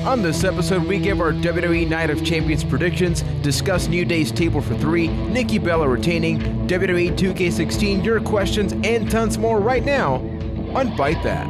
On this episode, we give our WWE Night of Champions predictions, discuss New Day's Table for 3, Nikki Bella retaining, WWE 2K16, your questions, and tons more right now on Byte That.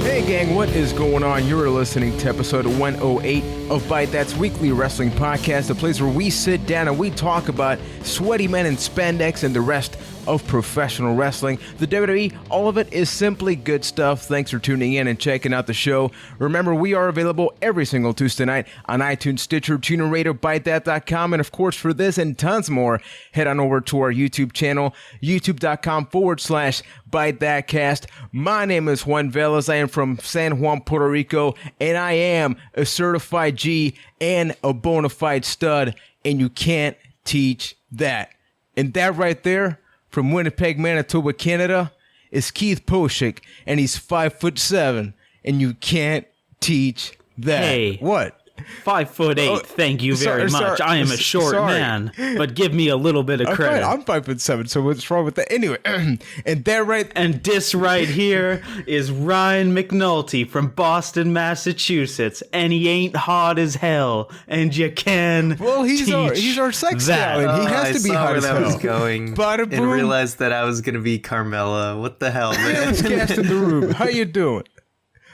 Hey gang, what is going on? You're listening to episode 108 of Byte That's weekly wrestling podcast, a place where we sit down and we talk about sweaty men in spandex and the rest of professional wrestling. The WWE, all of it is simply good stuff. Thanks for tuning in and checking out the show. Remember, we are available every single Tuesday night on iTunes, Stitcher, TuneIn Radio, ByteThat.com, and of course, for this and tons more, head on over to our YouTube channel, youtube.com/ByteThatCast. My name is Juan Velas. I am from San Juan, Puerto Rico, and I am a certified G and a bona fide stud, and you can't teach that. And that right there, from Winnipeg, Manitoba, Canada, is Keith Poshik, and he's 5'7", and you can't teach that. Hey. What? 5'8". Thank you very much. I am a short man, but give me a little bit of credit. I'm 5'7", so what's wrong with that? Anyway, and that right, and this right here is Ryan McNulty from Boston, Massachusetts, and he ain't hot as hell, and you can. Well, he's our sex stallion. He has to be hot as hell. I was going and realized that I was gonna be Carmella. What the hell, man? Let's cast in the room. How you doing?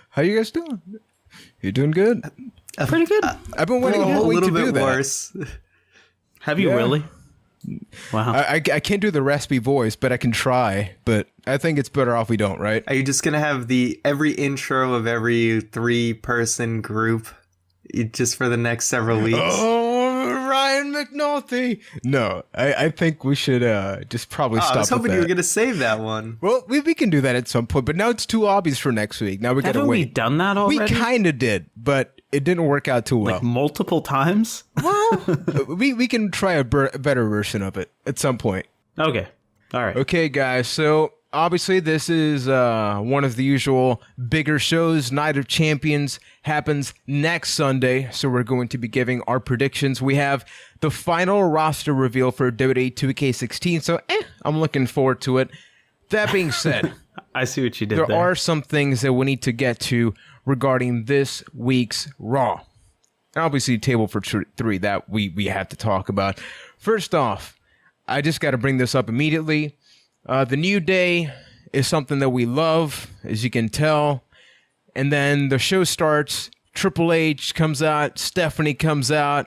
How you guys doing? You doing good? Pretty good. I've been waiting a whole week to do that. Worse. Have you really? Wow. I can't do the raspy voice, but I can try. But I think it's better off we don't, right? Are you just gonna have every intro of every 3-person group just for the next several weeks? Oh, Ryan McNulty. No, I think we should just probably stop. I was hoping with that. you were gonna save that one. Well, we can do that at some point, but now it's too obvious for next week. Now we gotta wait. Haven't we done that already? We kind of did, but it didn't work out too well. Like multiple times? Well, we can try a better version of it at some point. Okay. All right. Okay, guys. So obviously this is one of the usual bigger shows. Night of Champions happens next Sunday, so we're going to be giving our predictions. We have the final roster reveal for WWE 2K16, so I'm looking forward to it. That being said, I see what you did there. There are some things that we need to get to regarding this week's Raw. And obviously, Table for 3 that we have to talk about. First off, I just got to bring this up immediately. The New Day is something that we love, as you can tell. And then the show starts, Triple H comes out, Stephanie comes out,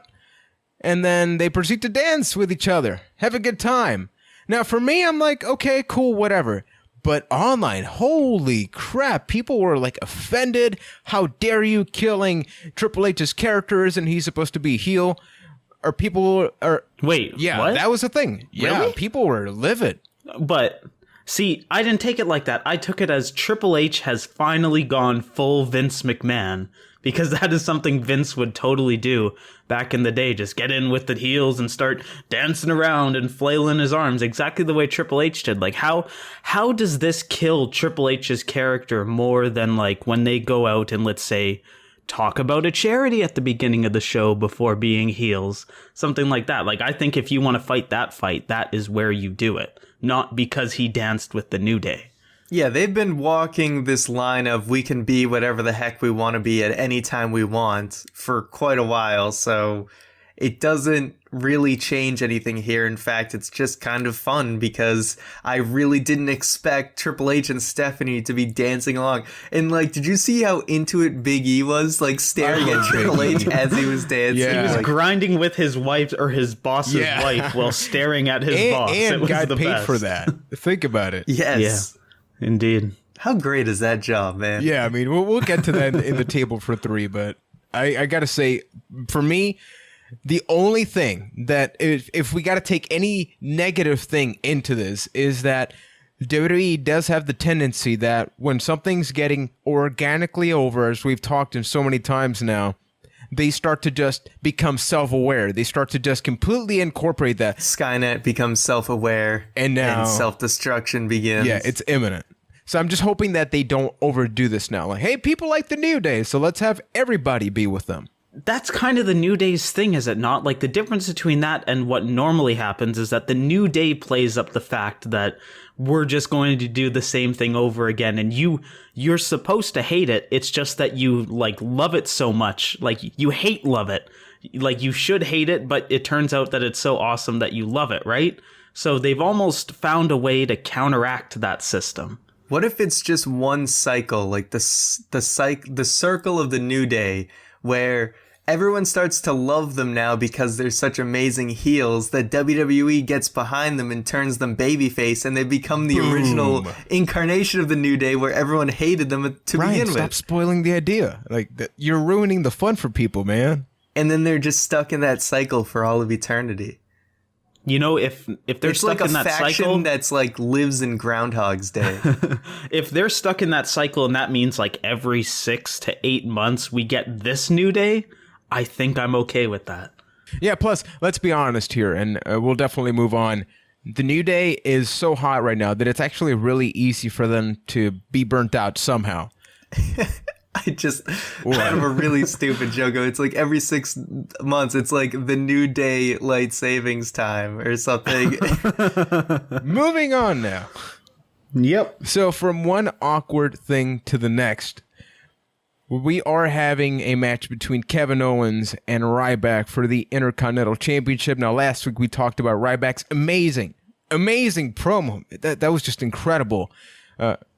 and then they proceed to dance with each other, have a good time. Now, for me, I'm like, okay, cool, whatever. But online, holy crap, people were like offended. How dare you killing Triple H's characters and he's supposed to be heel? Or people are... Wait, yeah, what? That was the thing. Yeah, really? People were livid. But, see, I didn't take it like that. I took it as Triple H has finally gone full Vince McMahon. Because that is something Vince would totally do back in the day. Just get in with the heels and start dancing around and flailing his arms exactly the way Triple H did. Like, how does this kill Triple H's character more than, like, when they go out and, let's say, talk about a charity at the beginning of the show before being heels? Something like that. Like, I think if you want to fight, that is where you do it. Not because he danced with the New Day. Yeah, they've been walking this line of we can be whatever the heck we want to be at any time we want for quite a while, so it doesn't really change anything here. In fact, it's just kind of fun because I really didn't expect Triple H and Stephanie to be dancing along. And, like, did you see how into it Big E was, like, staring at Triple H as he was dancing? Yeah. He was like, grinding with his wife or his boss's wife while staring at his boss. And it was got the paid best. for that. Think about it. yes. Yeah. Indeed. How great is that job, man? Yeah, I mean, we'll get to that in the Table for 3, but I got to say, for me, the only thing that, if we got to take any negative thing into this, is that WWE does have the tendency that when something's getting organically over, as we've talked in so many times now, they start to just become self-aware. They start to just completely incorporate that. Skynet becomes self-aware, and now self-destruction begins. Yeah, it's imminent. So I'm just hoping that they don't overdo this now. Like, hey, people like the New Day, so let's have everybody be with them. that's kind of the New Day's thing, is it not? Like, the difference between that and what normally happens is that the New Day plays up the fact that we're just going to do the same thing over again, and you're supposed to hate it. It's just that you like love it so much. Like, you love it. Like, you should hate it, but it turns out that it's so awesome that you love it, right? So they've almost found a way to counteract that system. What if it's just one cycle, like the circle of the New Day, where everyone starts to love them now because they're such amazing heels that WWE gets behind them and turns them babyface, and they become the original incarnation of the New Day, where everyone hated them to begin with. Stop spoiling the idea. Like, you're ruining the fun for people, man. And then they're just stuck in that cycle for all of eternity. You know, if they're it's stuck like in that cycle, a faction that's like lives in Groundhog's Day. If they're stuck in that cycle, and that means like every 6 to 8 months we get this New Day, I think I'm okay with that. Yeah, plus, let's be honest here, and we'll definitely move on. The New Day is so hot right now that it's actually really easy for them to be burnt out somehow. I have a really stupid joke. It's like every 6 months, it's like the New Day light savings time or something. Moving on now. Yep. So from one awkward thing to the next, we are having a match between Kevin Owens and Ryback for the Intercontinental Championship. Now, last week we talked about Ryback's amazing promo. That was just incredible.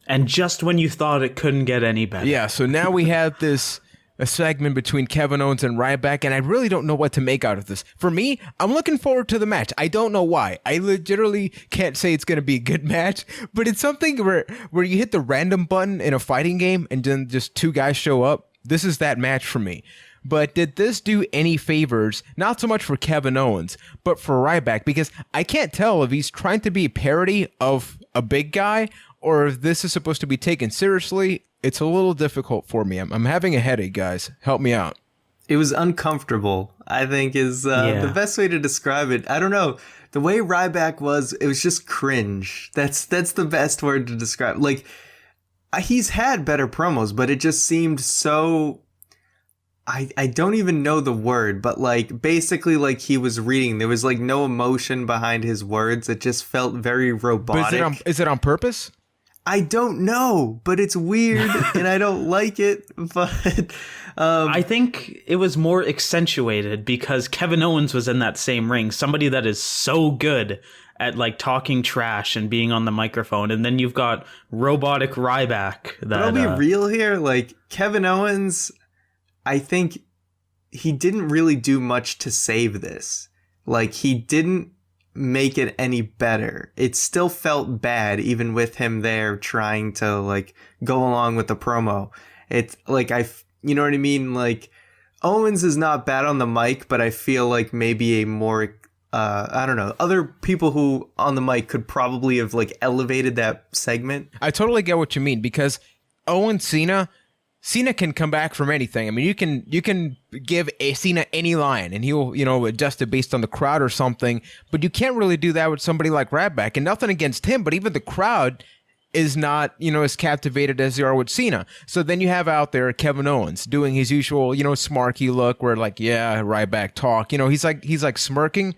And just when you thought it couldn't get any better. Yeah, so now we have a segment between Kevin Owens and Ryback, and I really don't know what to make out of this. For me, I'm looking forward to the match. I don't know why. I literally can't say it's going to be a good match, but it's something where you hit the random button in a fighting game and then just 2 guys show up. This is that match for me. But did this do any favors, not so much for Kevin Owens, but for Ryback? Because I can't tell if he's trying to be a parody of a big guy or if this is supposed to be taken seriously. It's a little difficult for me. I'm having a headache, guys. Help me out. It was uncomfortable, I think, is the best way to describe it. I don't know. The way Ryback was, it was just cringe. That's the best word to describe. Like, he's had better promos, but it just seemed so... I don't even know the word, but like basically like he was reading. There was like no emotion behind his words. It just felt very robotic. But is it on purpose? I don't know, but it's weird and I don't like it. But I think it was more accentuated because Kevin Owens was in that same ring. Somebody that is so good at like talking trash and being on the microphone, and then you've got robotic Ryback. That I'll be real here. Like Kevin Owens, I think he didn't really do much to save this. Like, he didn't make it any better. It still felt bad, even with him there trying to, like, go along with the promo. It's, like, you know what I mean? Like, Owens is not bad on the mic, but I feel like maybe a more, I don't know, other people who on the mic could probably have, like, elevated that segment. I totally get what you mean, because Cena can come back from anything. I mean, you can give Cena any line and he'll, adjust it based on the crowd or something, but you can't really do that with somebody like Ryback. And nothing against him, but even the crowd is not, as captivated as they are with Cena. So then you have out there Kevin Owens doing his usual, smarky look where like, yeah, Ryback talk. He's like smirking.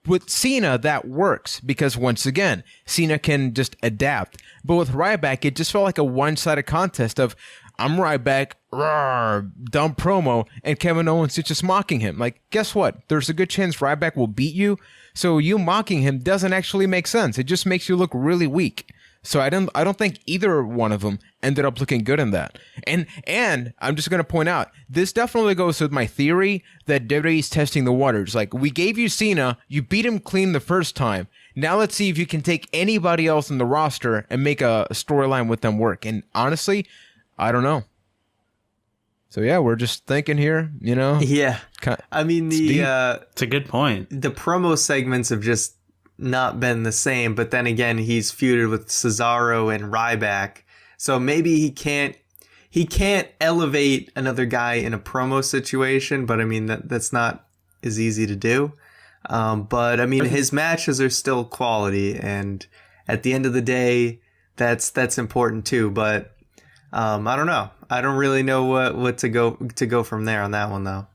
With Cena, that works because, once again, Cena can just adapt. But with Ryback, it just felt like a one-sided contest of, I'm Ryback, rawr, dumb promo, and Kevin Owens is just mocking him. Like, guess what? There's a good chance Ryback will beat you, so you mocking him doesn't actually make sense. It just makes you look really weak. So I don't think either one of them ended up looking good in that. And I'm just going to point out, this definitely goes with my theory that WWE's testing the waters. Like, we gave you Cena, you beat him clean the first time. Now let's see if you can take anybody else in the roster and make a storyline with them work. And honestly, I don't know. So yeah, we're just thinking here, Yeah. I mean, it's a good point. The promo segments have just not been the same, but then again, he's feuded with Cesaro and Ryback. So maybe he can't elevate another guy in a promo situation, but I mean, that's not as easy to do. But I mean, his matches are still quality, and at the end of the day, that's important too. But I don't know. I don't really know what to go from there on that one though.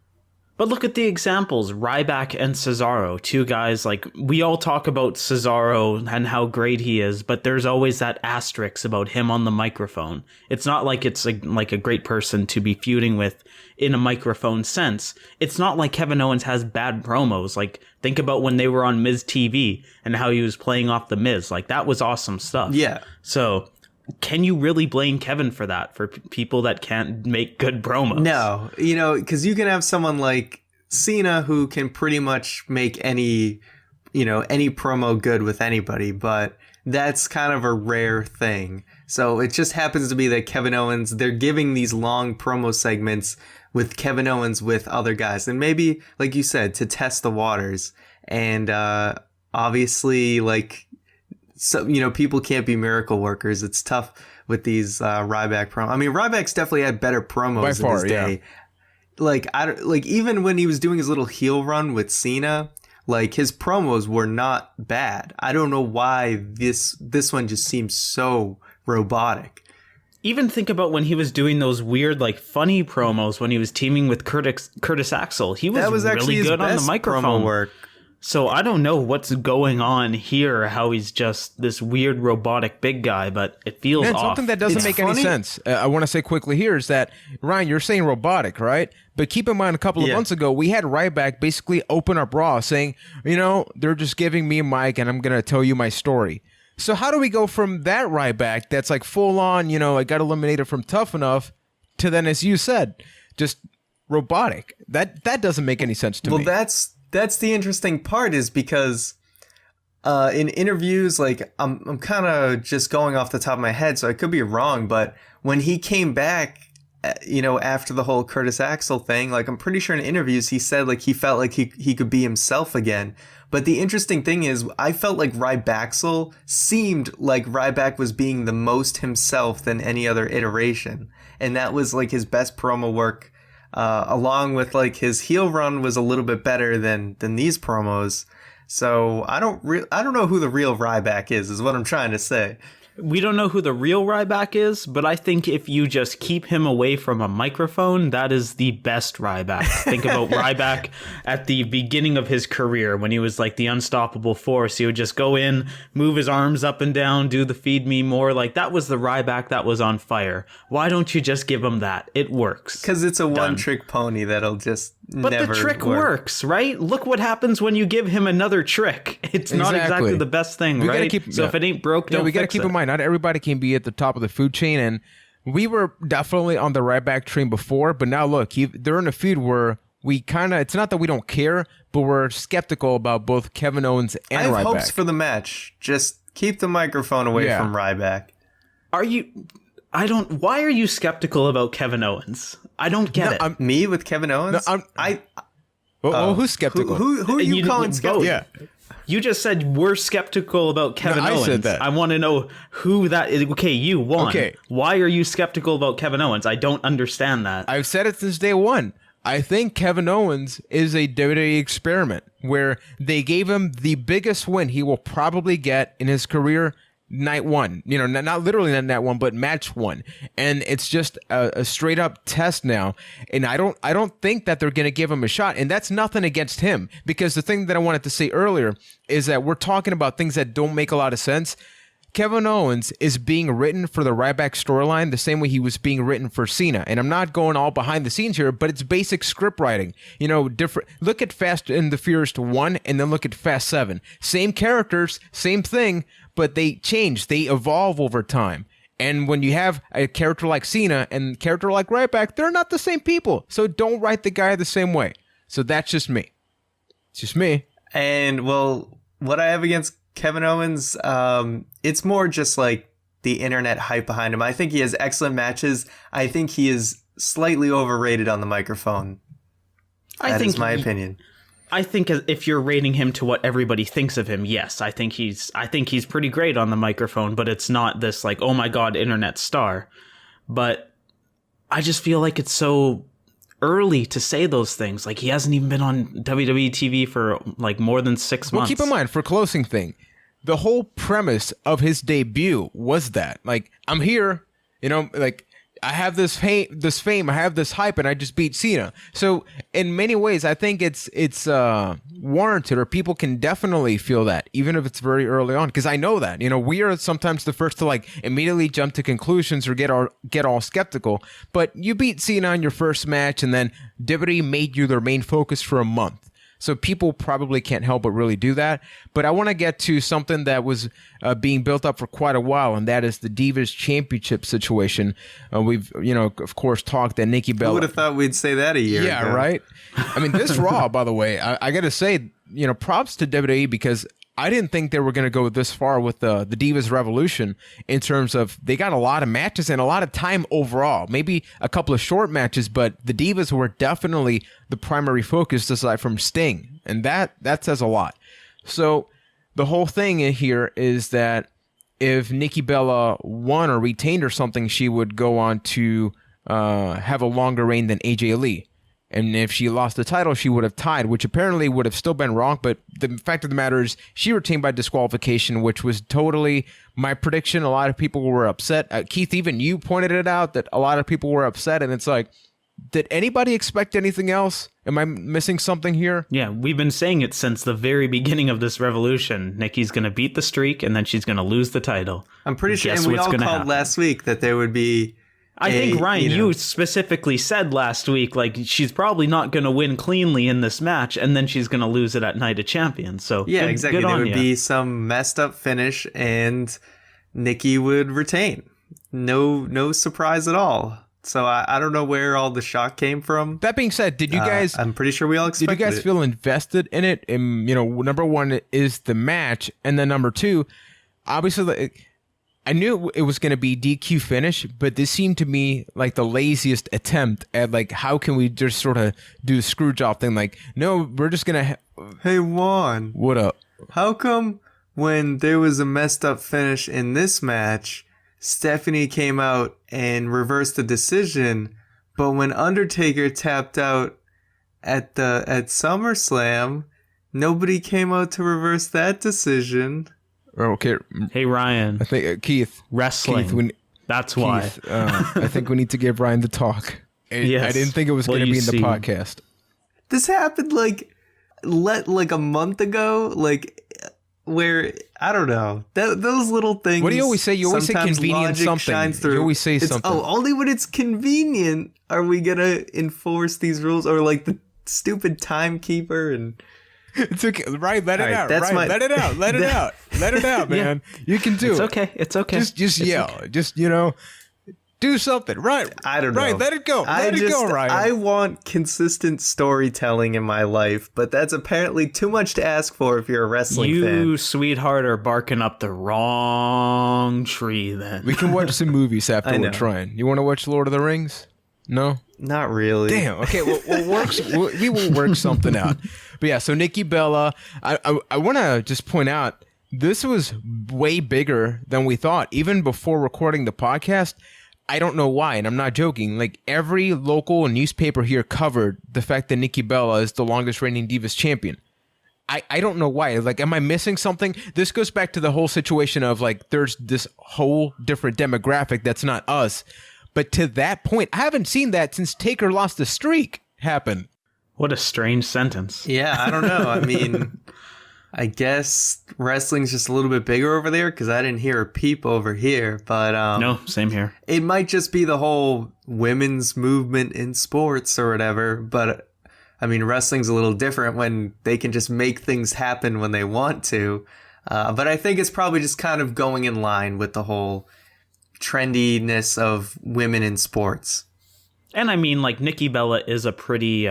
But look at the examples. Ryback and Cesaro, two guys, like, we all talk about Cesaro and how great he is, but there's always that asterisk about him on the microphone. It's not like it's like a great person to be feuding with in a microphone sense. It's not like Kevin Owens has bad promos. Like, think about when they were on Miz TV and how he was playing off the Miz. Like, that was awesome stuff. Yeah. So can you really blame Kevin for that, for people that can't make good promos? No, because you can have someone like Cena who can pretty much make any promo good with anybody, but that's kind of a rare thing. So it just happens to be that Kevin Owens, they're giving these long promo segments with Kevin Owens with other guys, and maybe, like you said, to test the waters. And obviously, like, so, people can't be miracle workers. It's tough with these Ryback promos. I mean, Ryback's definitely had better promos in his day. Yeah. Like even when he was doing his little heel run with Cena, like, his promos were not bad. I don't know why this one just seems so robotic. Even think about when he was doing those weird, like, funny promos when he was teaming with Curtis Axel. He was really good on the microphone. Promo work. So I don't know what's going on here, how he's just this weird robotic big guy, but it feels off. Something that doesn't make any sense. I want to say quickly here is that, Ryan, you're saying robotic, right? But keep in mind, a couple of months ago, we had Ryback basically open up Raw saying, they're just giving me a mic and I'm going to tell you my story. So how do we go from that Ryback that's like full on, I got eliminated from Tough Enough, to then, as you said, just robotic? That doesn't make any sense to me. Well, that's the interesting part, is because in interviews, like, I'm kind of just going off the top of my head, so I could be wrong, but when he came back, after the whole Curtis Axel thing, like, I'm pretty sure in interviews he said, like, he felt like he could be himself again. But the interesting thing is, I felt like Ryback seemed like Ryback was being the most himself than any other iteration, and that was, like, his best promo work. Along with, like, his heel run was a little bit better than these promos. So I don't know who the real Ryback is what I'm trying to say. We don't know who the real Ryback is, but I think if you just keep him away from a microphone, that is the best Ryback. Think about Ryback at the beginning of his career when he was like the unstoppable force. He would just go in, move his arms up and down, do the feed me more. Like, that was the Ryback that was on fire. Why don't you just give him that? It works. Because it's a one-trick pony that'll just But never the trick work. works, right? Look what happens when you give him another trick. It's not exactly the best thing, right? If it ain't broke, don't we gotta fix keep it. in mind, not everybody can be at the top of the food chain, and we were definitely on the Ryback train before, but now look, they're in a feud where we kind of, it's not that we don't care, but we're skeptical about both Kevin Owens and Ryback. I have hopes for the match. Just keep the microphone away from Ryback. Why are you skeptical about Kevin Owens? I don't get it. Me with Kevin Owens? Who's skeptical? Who are you calling skeptical? Yeah. You just said we're skeptical about Kevin Owens. I said that. I want to know who that is. Okay, you won. Okay. Why are you skeptical about Kevin Owens? I don't understand that. I've said it since day one. I think Kevin Owens is a WWE experiment where they gave him the biggest win he will probably get in his career, night one. Not literally night one, but match one. And it's just a straight up test now. And I don't think that they're going to give him a shot. And that's nothing against him, because the thing that I wanted to say earlier is that we're talking about things that don't make a lot of sense. Kevin Owens is being written for the Ryback storyline the same way he was being written for Cena. And I'm not going all behind the scenes here, but it's basic script writing. Different. Look at Fast and the Furious 1 and then look at Fast 7. Same characters, same thing, but they change. They evolve over time. And when you have a character like Cena and a character like Ryback, they're not the same people. So don't write the guy the same way. So that's just me. It's just me. And, well, what I have against Kevin Owens, it's more just like the internet hype behind him. I think he has excellent matches. I think he is slightly overrated on the microphone. That is my opinion. I think if you're rating him to what everybody thinks of him, yes, I think he's pretty great on the microphone, but it's not this like, oh my God, internet star. But I just feel like it's so early to say those things. Like, he hasn't even been on WWE TV for like more than 6 months. Well, keep in mind, for closing thing, the whole premise of his debut was that, like, I'm here, I have this fame, I have this hype, and I just beat Cena. So in many ways, I think it's warranted, or people can definitely feel that, even if it's very early on. Because I know that, we are sometimes the first to like immediately jump to conclusions or get all skeptical. But you beat Cena in your first match, and then WWE made you their main focus for a month. So people probably can't help but really do that. But I want to get to something that was being built up for quite a while, and that is the Divas Championship situation. We've, of course, talked that Nikki Bella. Who would have thought we'd say that a year ago? Yeah, right? I mean, this Raw, by the way, I got to say, props to WWE, because I didn't think they were going to go this far with the Divas Revolution, in terms of they got a lot of matches and a lot of time overall. Maybe a couple of short matches, but the Divas were definitely the primary focus aside from Sting. And that says a lot. So the whole thing in here is that if Nikki Bella won or retained or something, she would go on to have a longer reign than AJ Lee. And if she lost the title, she would have tied, which apparently would have still been wrong. But the fact of the matter is, she retained by disqualification, which was totally my prediction. A lot of people were upset. Keith, even you pointed it out that a lot of people were upset. And it's like, did anybody expect anything else? Am I missing something here? Yeah, we've been saying it since the very beginning of this revolution. Nikki's going to beat the streak, and then she's going to lose the title. I'm pretty sure, and we all called last week that there would be... I think, Ryan, you specifically said last week, like, she's probably not going to win cleanly in this match, and then she's going to lose it at Night of Champions. So yeah, exactly. There would be some messed up finish, and Nikki would retain. No surprise at all. So I don't know where all the shock came from. That being said, did you guys... I'm pretty sure we all expected it. Did you guys feel invested in it? And, number one is the match, and then number two, obviously... I knew it was going to be DQ finish, but this seemed to me like the laziest attempt at, like, how can we just sort of do the screw job thing? Like, no, we're just going to... Hey, Juan. What up? How come when there was a messed up finish in this match, Stephanie came out and reversed the decision, but when Undertaker tapped out at SummerSlam, nobody came out to reverse that decision? Okay. Hey, Ryan. I think Keith. Wrestling. Keith, that's why. I think we need to give Ryan the talk. Yes. I didn't think it was going to be in the podcast. This happened like a month ago, where I don't know those little things. What do you always say? You always say convenient something. You always say something. Only when it's convenient are we gonna enforce these rules, or like the stupid timekeeper and. It's okay, right? Let it out. Let it out. Let it out, man. Yeah. You can do it. It's okay. Just yell. Okay. Just do something. Right. I don't know. Right. Let it go. Let it go, Ryan. I want consistent storytelling in my life, but that's apparently too much to ask for if you're a wrestling fan. You, sweetheart, are barking up the wrong tree. Then we can watch some movies after we're trying. You want to watch Lord of the Rings? No. Not really. Damn. Okay. We will work something out. But yeah, so Nikki Bella, I want to just point out, this was way bigger than we thought. Even before recording the podcast, I don't know why, and I'm not joking. Like, every local newspaper here covered the fact that Nikki Bella is the longest reigning Divas champion. I don't know why. Like, am I missing something? This goes back to the whole situation of, like, there's this whole different demographic that's not us. But to that point, I haven't seen that since Taker lost the streak happen. What a strange sentence. Yeah, I don't know. I mean, I guess wrestling's just a little bit bigger over there because I didn't hear a peep over here. But no, same here. It might just be the whole women's movement in sports or whatever. But I mean, wrestling's a little different when they can just make things happen when they want to. But I think it's probably just kind of going in line with the whole trendiness of women in sports. And I mean, like, Nikki Bella is a pretty,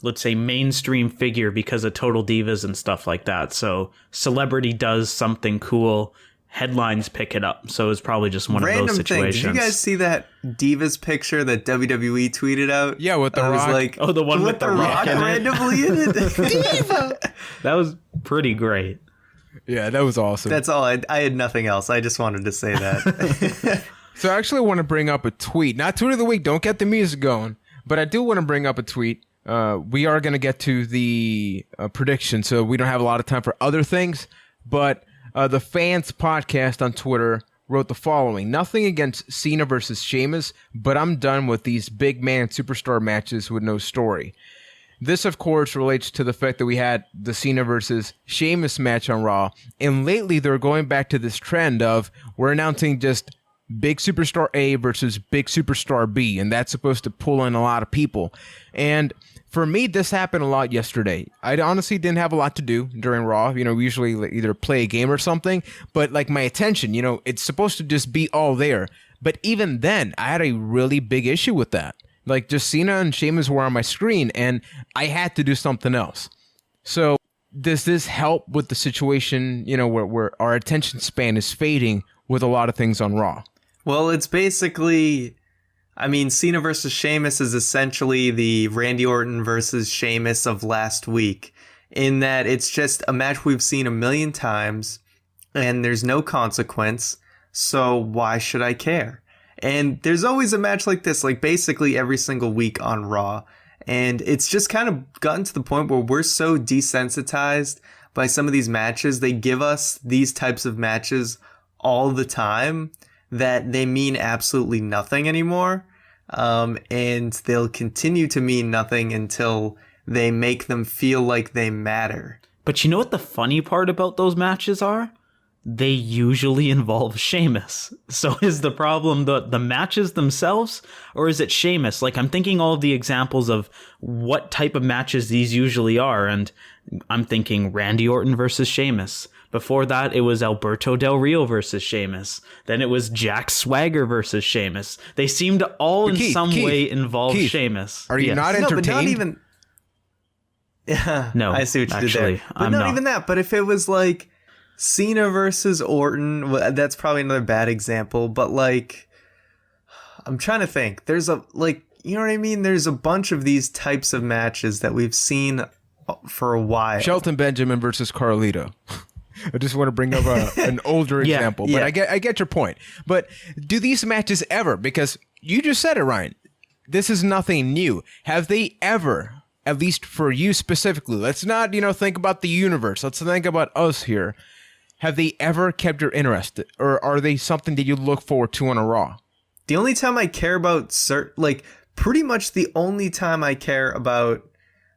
let's say, mainstream figure because of Total Divas and stuff like that. So celebrity does something cool, headlines pick it up. So it's probably just one of those situations. Did you guys see that Divas picture that WWE tweeted out? Yeah, with the Rock. Like, the one with the Rock randomly in it. Diva! That was pretty great. Yeah, that was awesome. That's all. I had nothing else. I just wanted to say that. So I actually want to bring up a tweet. Not tweet of the week. Don't get the music going. But I do want to bring up a tweet. We are going to get to the prediction, so we don't have a lot of time for other things. But the Fans Podcast on Twitter wrote the following: "Nothing against Cena versus Sheamus, but I'm done with these big man superstar matches with no story." This, of course, relates to the fact that we had the Cena versus Sheamus match on Raw, and lately they're going back to this trend of we're announcing just big superstar A versus big superstar B, and that's supposed to pull in a lot of people. And for me, this happened a lot yesterday. I honestly didn't have a lot to do during Raw. We usually either play a game or something, but like my attention, it's supposed to just be all there. But even then, I had a really big issue with that. Like, just Cena and Sheamus were on my screen, and I had to do something else. So does this help with the situation, where our attention span is fading with a lot of things on Raw? Well, it's basically, Cena versus Sheamus is essentially the Randy Orton versus Sheamus of last week, in that it's just a match we've seen a million times, and there's no consequence, so why should I care? And there's always a match like this, like basically every single week on Raw. And it's just kind of gotten to the point where we're so desensitized by some of these matches. They give us these types of matches all the time that they mean absolutely nothing anymore. And they'll continue to mean nothing until they make them feel like they matter. But you know what the funny part about those matches are? They usually involve Sheamus. So is the problem the matches themselves, or is it Sheamus? Like, I'm thinking all of the examples of what type of matches these usually are, and I'm thinking Randy Orton versus Sheamus. Before that, it was Alberto Del Rio versus Sheamus. Then it was Jack Swagger versus Sheamus. They seem to all in some way involve Sheamus. Are you not entertained? No, but not even... Yeah, no, I see what you actually, did there. But not even that. But if it was like Cena versus Orton, that's probably another bad example. But like, I'm trying to think. There's you know what I mean? There's a bunch of these types of matches that we've seen for a while. Shelton Benjamin versus Carlito. I just want to bring up an older example, but I get your point. But do these matches ever, because you just said it, Ryan, this is nothing new. Have they ever, at least for you specifically, let's not, think about the universe. Let's think about us here. Have they ever kept your interest, or are they something that you look forward to on a Raw? The only time I care about pretty much the only time I care about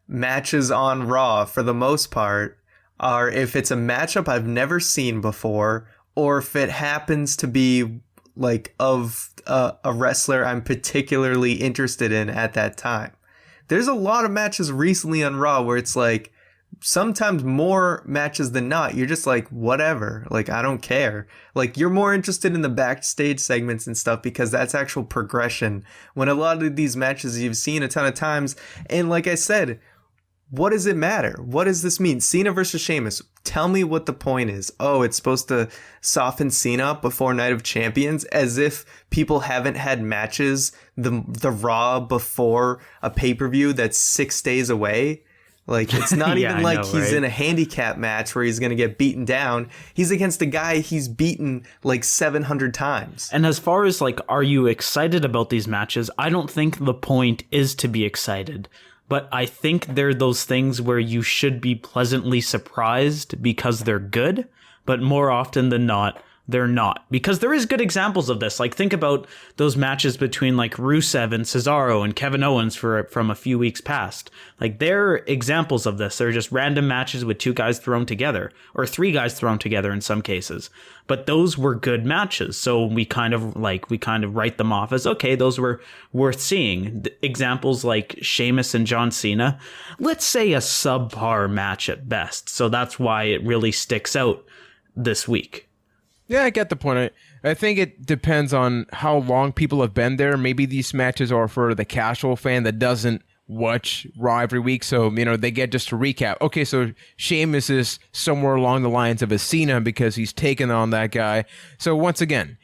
matches on Raw for the most part are if it's a matchup I've never seen before, or if it happens to be like of a wrestler I'm particularly interested in at that time. There's a lot of matches recently on Raw where it's like, sometimes more matches than not, you're just like, whatever, like, I don't care. Like, you're more interested in the backstage segments and stuff because that's actual progression, when a lot of these matches you've seen a ton of times. And like I said, what does it matter? What does this mean? Cena versus Sheamus. Tell me what the point is. Oh, it's supposed to soften Cena up before Night of Champions, as if people haven't had matches the Raw before a pay-per-view that's 6 days away. Like, it's not even like he's in a handicap match where he's going to get beaten down. He's against a guy he's beaten like 700 times. And as far as like, are you excited about these matches? I don't think the point is to be excited. But I think they're those things where you should be pleasantly surprised because they're good, but more often than not, they're not. Because there is good examples of this. Like, think about those matches between like Rusev and Cesaro and Kevin Owens from a few weeks past. Like, they're examples of this. They're just random matches with two guys thrown together, or three guys thrown together in some cases. But those were good matches. So we kind of write them off as, okay, those were worth seeing. Examples like Sheamus and John Cena, let's say a subpar match at best. So that's why it really sticks out this week. Yeah, I get the point. I think it depends on how long people have been there. Maybe these matches are for the casual fan that doesn't watch Raw every week, so they get just to recap. Okay, so Sheamus is somewhere along the lines of a Cena because he's taken on that guy. So once again,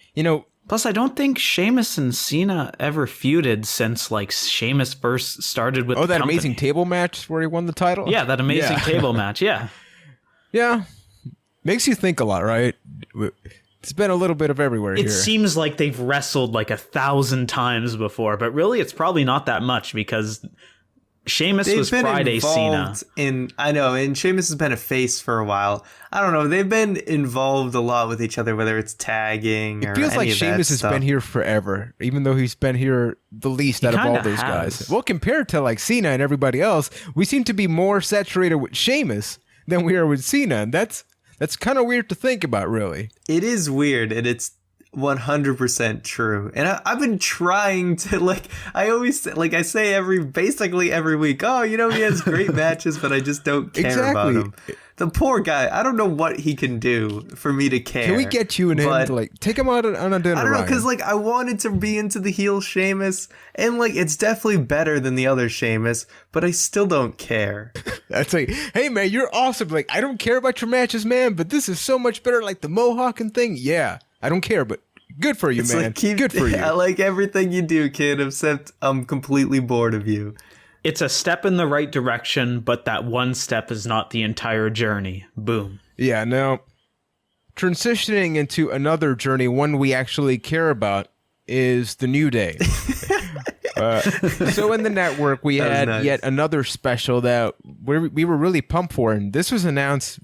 Plus, I don't think Sheamus and Cena ever feuded since like Sheamus first started with. Oh, that amazing table match where he won the title. Yeah, that amazing table match. Yeah. Yeah. Makes you think a lot, right? It's been a little bit of everywhere here. It seems like they've wrestled like 1,000 times before, but really it's probably not that much because Sheamus They've was been Friday Cena. I know, and Sheamus has been a face for a while. I don't know. They've been involved a lot with each other, whether it's tagging or It feels any like of Sheamus that has stuff. been here forever, even though he's been here the least out of all kinda those has. guys. Well, compared to like Cena and everybody else, we seem to be more saturated with Sheamus than we are with Cena. And that's kind of weird to think about, really. It is weird, and it's 100% true. And I've been trying to, like, I always, like, I say basically every week, oh, he has great matches, but I just don't care about him. The poor guy, I don't know what he can do for me to care. Can we get you and him to, like, take him out on a dinner? I don't know, Ryan? because, like, I wanted to be into the heel Sheamus, and, like, it's definitely better than the other Sheamus, but I still don't care. That's like, hey, man, you're awesome. Like, I don't care about your matches, man, but this is so much better, like the Mohawk and thing. Yeah, I don't care, but good for you, It's man. like, Good for you. I like everything you do, kid, except I'm completely bored of you. It's a step in the right direction, but that one step is not the entire journey. Boom. Yeah, now, transitioning into another journey, one we actually care about, is the New Day. So in the network, we had nice. yet another special that we were really pumped for, and this was announced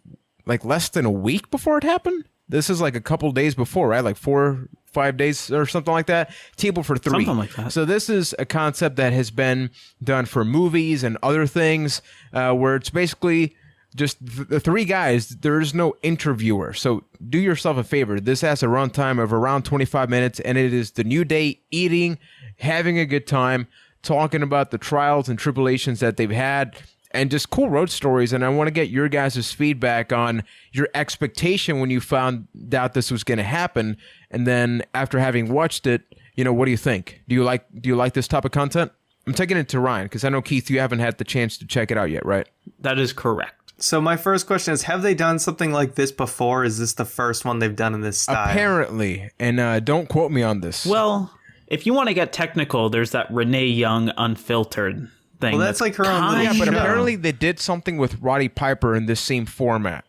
like less than a week before it happened. This is like a couple days before, right? Like 4 or 5 days or something like that. Table for 3. Something like that. So this is a concept that has been done for movies and other things, where it's basically just the 3 guys. There is no interviewer. So do yourself a favor. This has a runtime of around 25 minutes, and it is the New Day eating, having a good time, talking about the trials and tribulations that they've had, and just cool road stories. And I want to get your guys' feedback on your expectation when you found out this was going to happen, and then after having watched it, what do you think? Do you like this type of content? I'm taking it to Ryan because I know, Keith, you haven't had the chance to check it out yet, right? That is correct. So my first question is, have they done something like this before? Is this the first one they've done in this style? Apparently, and don't quote me on this. Well, if you want to get technical, there's that Renee Young Unfiltered thing. Well, that's like her own little yeah, but show. apparently they did something with Roddy Piper in this same format.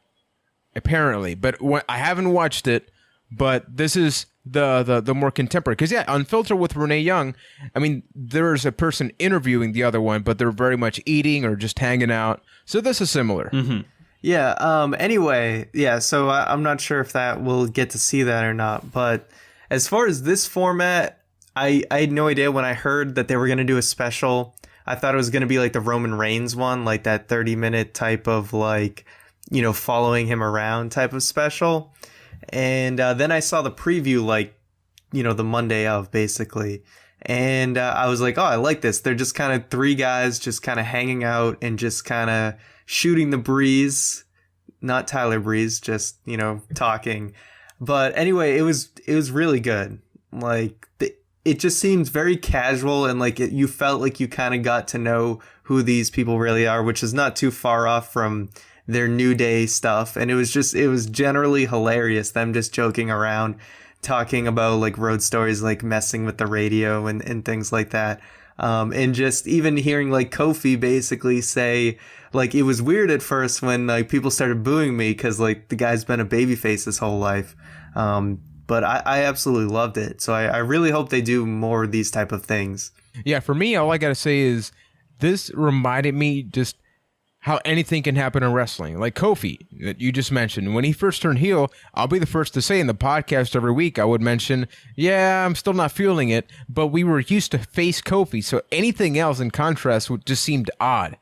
Apparently, but I haven't watched it. But this is the more contemporary, because Unfiltered with Renee Young, I mean, there's a person interviewing the other one, but they're very much eating or just hanging out. So this is similar. Mm-hmm. Yeah. Anyway, yeah. So I'm not sure if that we'll get to see that or not. But as far as this format, I had no idea when I heard that they were going to do a special. I thought it was going to be like the Roman Reigns one, like that 30-minute type of like, following him around type of special. And then I saw the preview, like, the Monday of, basically. And I was like, oh, I like this. They're just kind of 3 guys just kind of hanging out and just kind of shooting the breeze. Not Tyler Breeze, just, talking. But anyway, it was really good. Like, it just seems very casual, and like you felt like you kind of got to know who these people really are, which is not too far off from their New Day stuff. And it was generally hilarious, them just joking around, talking about like road stories, like messing with the radio and things like that. And just even hearing like Kofi basically say, like, it was weird at first when like people started booing me because like the guy's been a babyface his whole life. But I absolutely loved it. So I really hope they do more of these type of things. Yeah, for me, all I got to say is this reminded me just how anything can happen in wrestling. Like Kofi, that you just mentioned. When he first turned heel, I'll be the first to say in the podcast every week, I would mention, yeah, I'm still not feeling it, but we were used to face Kofi, so anything else in contrast would just seemed odd.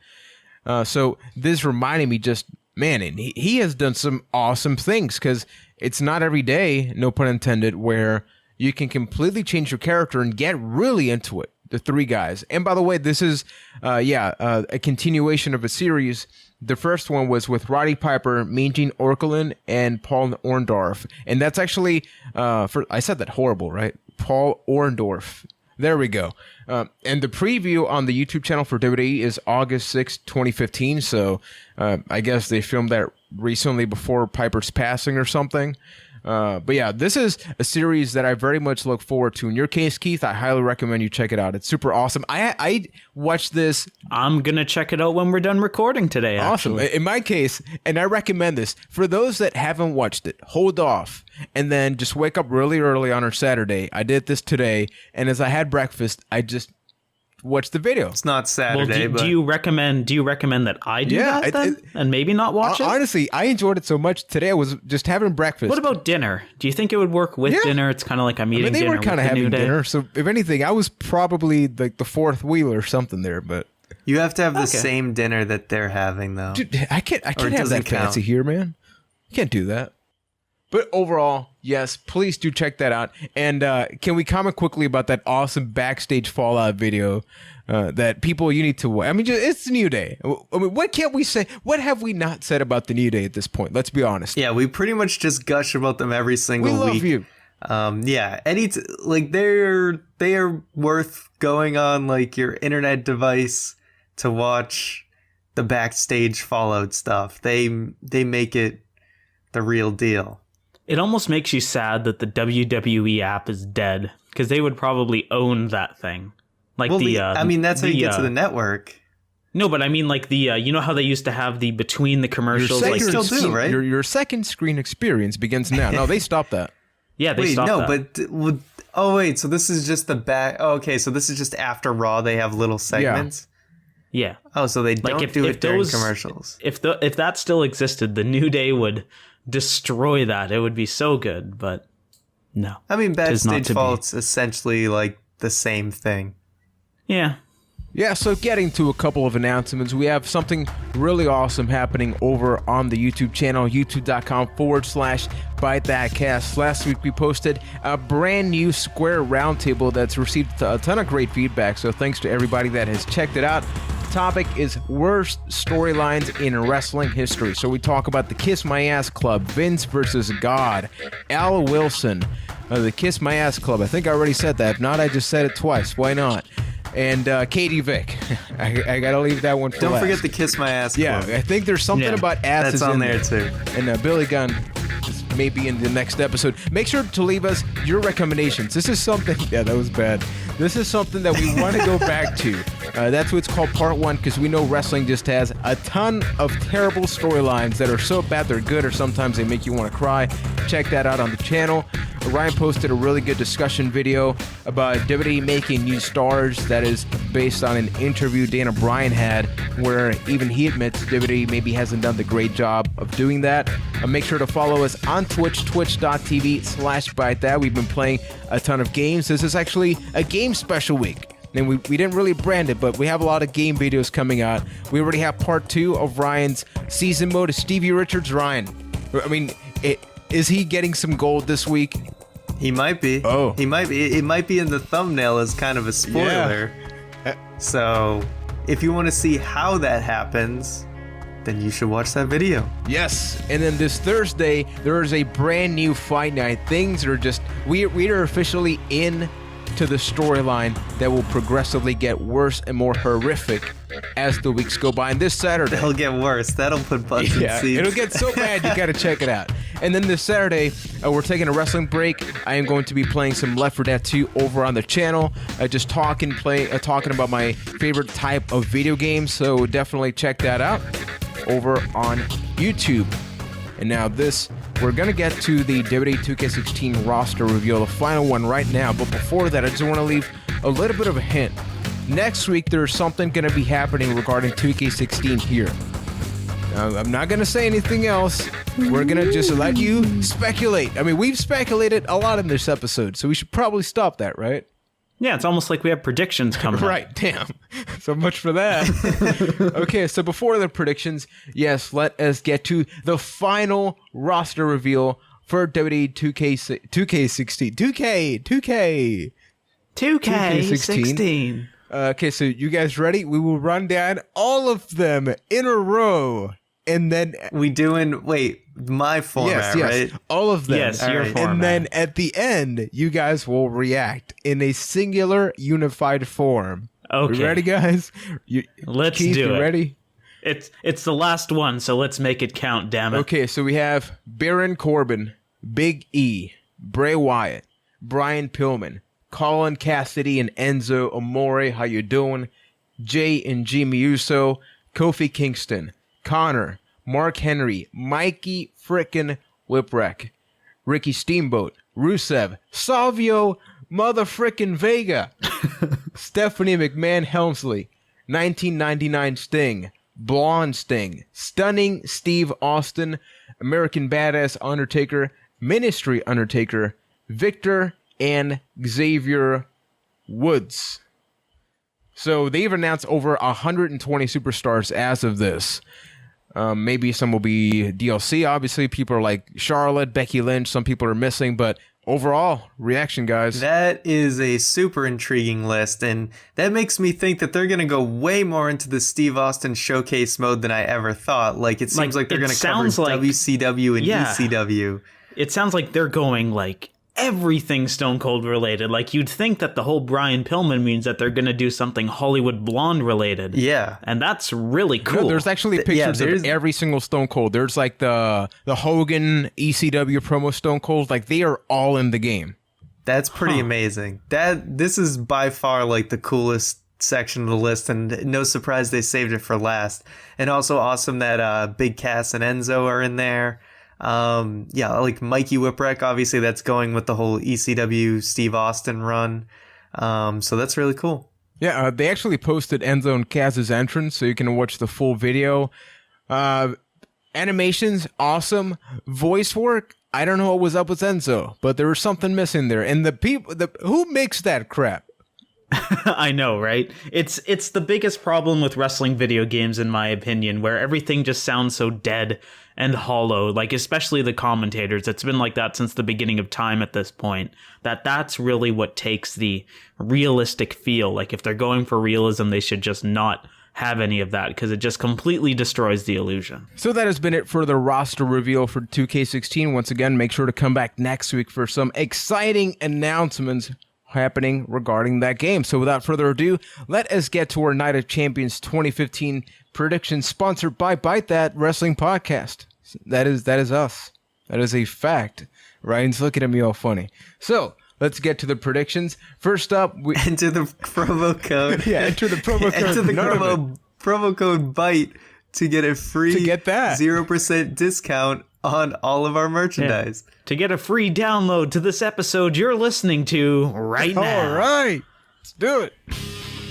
So this reminded me just, man, and he has done some awesome things, because it's not every day, no pun intended, where you can completely change your character and get really into it. The 3 guys. And by the way, this is, a continuation of a series. The first one was with Roddy Piper, Mean Gene Okerlund, and Paul Orndorff. And that's actually, I said that horrible, right? Paul Orndorff. There we go. And the preview on the YouTube channel for WWE is August 6, 2015. So I guess they filmed that recently before Piper's passing or something. But yeah, this is a series that I very much look forward to. In your case, Keith, I highly recommend you check it out. It's super awesome. I watched this. I'm going to check it out when we're done recording today, Awesome. actually. In my case, and I recommend this, for those that haven't watched it, hold off and then just wake up really early on our Saturday. I did this today, and as I had breakfast, I just watch the video. It's not Well, Saturday, but do you recommend that I do that then? And maybe not watch it? Honestly, I enjoyed it so much today. I was just having breakfast. What about dinner? Do you think it would work with dinner? It's kind of like I'm eating they dinner were kind of with the having New Day. dinner. So if anything, I was probably like the fourth wheel or something there. But you have to have the same dinner that they're having, though. dude, I can't have doesn't that fancy count. here, man. You can't do that. But overall, yes, please do check that out. And can we comment quickly about that awesome backstage Fallout video that people you need to watch? I mean, it's the New Day. I mean, what can't we say? What have we not said about the New Day at this point? Let's be honest. Yeah, we pretty much just gush about them every single We week. love you. Yeah, they are worth going on like your internet device to watch the backstage Fallout stuff. They make it the real deal. It almost makes you sad that the WWE app is dead, because they would probably own that thing. Like Well, that's how you get to the network. No, but I mean like the you know how they used to have the between the commercials, They like still do, right? Your second screen experience begins now. No, they stopped that. yeah, they Wait, stopped no, that. but so this is just the back. Oh, okay, so this is just after Raw. They have little segments. Yeah. Oh, so they don't if- do if it during those- commercials. If that still existed, the New Day would destroy that. It would be so good, but no. I mean, Tis not backstage to be. Fallout's essentially like the same thing. Yeah. Yeah, so getting to a couple of announcements, we have something really awesome happening over on the YouTube channel, youtube.com/Byte That Cast. Last week we posted a brand new Square Roundtable that's received a ton of great feedback, so thanks to everybody that has checked it out. The topic is worst storylines in wrestling history. So we talk about the Kiss My Ass Club, Vince versus God, Al Wilson, the Kiss My Ass Club. I think I already said that. If not, I just said it twice. Why not? And Katie Vick. I gotta leave that one for Don't last. forget the Kiss My Ass Yeah, Club. I think there's something about asses That's on in there too. And Billy Gunn is maybe in the next episode. Make sure to leave us your recommendations. This is something... Yeah, that was bad. This is something that we want to go back to. That's what's called part one, because we know wrestling just has a ton of terrible storylines that are so bad they're good, or sometimes they make you want to cry. Check that out on the channel. Ryan posted a really good discussion video about WWE making new stars that is based on an interview Dana Bryan had, where even he admits WWE maybe hasn't done the great job of doing that. Make sure to follow us on Twitch, twitch.tv/ByteThat. We've been playing a ton of games. This is actually a game special week. And we didn't really brand it, but we have a lot of game videos coming out. We already have part 2 of Ryan's season mode of Stevie Richards. Ryan, I mean, is he getting some gold this week? He might be. Oh. He might be. It might be in the thumbnail as kind of a spoiler. Yeah. So, if you want to see how that happens, then you should watch that video. Yes, and then this Thursday, there is a brand new fight night. Things are just... We are officially in to the storyline that will progressively get worse and more horrific as the weeks go by. And this Saturday... It'll get worse. That'll put butts in seats. It'll get so bad you gotta check it out. And then this Saturday, we're taking a wrestling break. I am going to be playing some Left 4 Dead 2 over on the channel. Just talking about my favorite type of video games. So definitely check that out over on YouTube. And now we're going to get to the WWE 2K16 roster reveal, the final one right now. But before that, I just want to leave a little bit of a hint. Next week, there's something going to be happening regarding 2K16 here. Now, I'm not going to say anything else. We're going to just let you speculate. I mean, we've speculated a lot in this episode, so we should probably stop that, right? Yeah, it's almost like we have predictions coming up. Right, damn. So much for that. Okay, so before the predictions, yes, let us get to the final roster reveal for WWE 2K16. 2K16. Okay, so you guys ready? We will run down all of them in a row. And then... We doing... Wait, my format, yes, right? all of them. Yes, your format. And then at the end, you guys will react in a singular, unified form. Okay. You ready, guys? Let's Keith, do you it. ready? It's the last one, so let's make it count, damn it. Okay, so we have Baron Corbin, Big E, Bray Wyatt, Brian Pillman, Colin Cassidy and Enzo Amore, how you doing? Jay and Jimmy Uso, Kofi Kingston, Connor, Mark Henry, Mikey frickin' Whipwreck, Ricky Steamboat, Rusev, Savio motherfrickin' Vega, Stephanie McMahon Helmsley, 1999 Sting, Blonde Sting, Stunning Steve Austin, American Badass Undertaker, Ministry Undertaker, Victor, and Xavier Woods. So they've announced over 120 superstars as of this. Maybe some will be DLC. Obviously, people are like Charlotte, Becky Lynch. Some people are missing, but overall, reaction, guys. That is a super intriguing list, and that makes me think that they're going to go way more into the Steve Austin showcase mode than I ever thought. Like, it seems like they're going to cover WCW and ECW. It sounds like they're going, like, everything Stone Cold related. Like, you'd think that the whole Brian Pillman means that they're going to do something Hollywood Blonde related. Yeah. And that's really cool. No, there's actually pictures of every single Stone Cold. There's like the Hogan ECW promo Stone Cold. Like, they are all in the game. That's pretty amazing. This is by far like the coolest section of the list, and no surprise they saved it for last. And also awesome that Big Cass and Enzo are in there. Like Mikey Whipwreck, obviously that's going with the whole ECW Steve Austin run. So that's really cool. Yeah, they actually posted Enzo and Kaz's entrance, so you can watch the full video. Animations, awesome. Voice work, I don't know what was up with Enzo, but there was something missing there. And who makes that crap? I know, right? It's the biggest problem with wrestling video games, in my opinion, where everything just sounds so dead and hollow, like especially the commentators. It's been like that since the beginning of time at this point. That's really what takes the realistic feel. Like, if they're going for realism, they should just not have any of that, because it just completely destroys the illusion. So that has been it for the roster reveal for 2K16. Once again, make sure to come back next week for some exciting announcements happening regarding that game. So without further ado, let us get to our Night of Champions 2015 predictions, sponsored by Byte, that wrestling podcast. That is us. That is a fact. Ryan's looking at me all funny. So let's get to the predictions. First up, enter the promo code. Enter the promo code. Enter the promo code Byte to get a free 0% discount on all of our merchandise. Yeah. To get a free download to this episode you're listening to right now. All right, let's do it.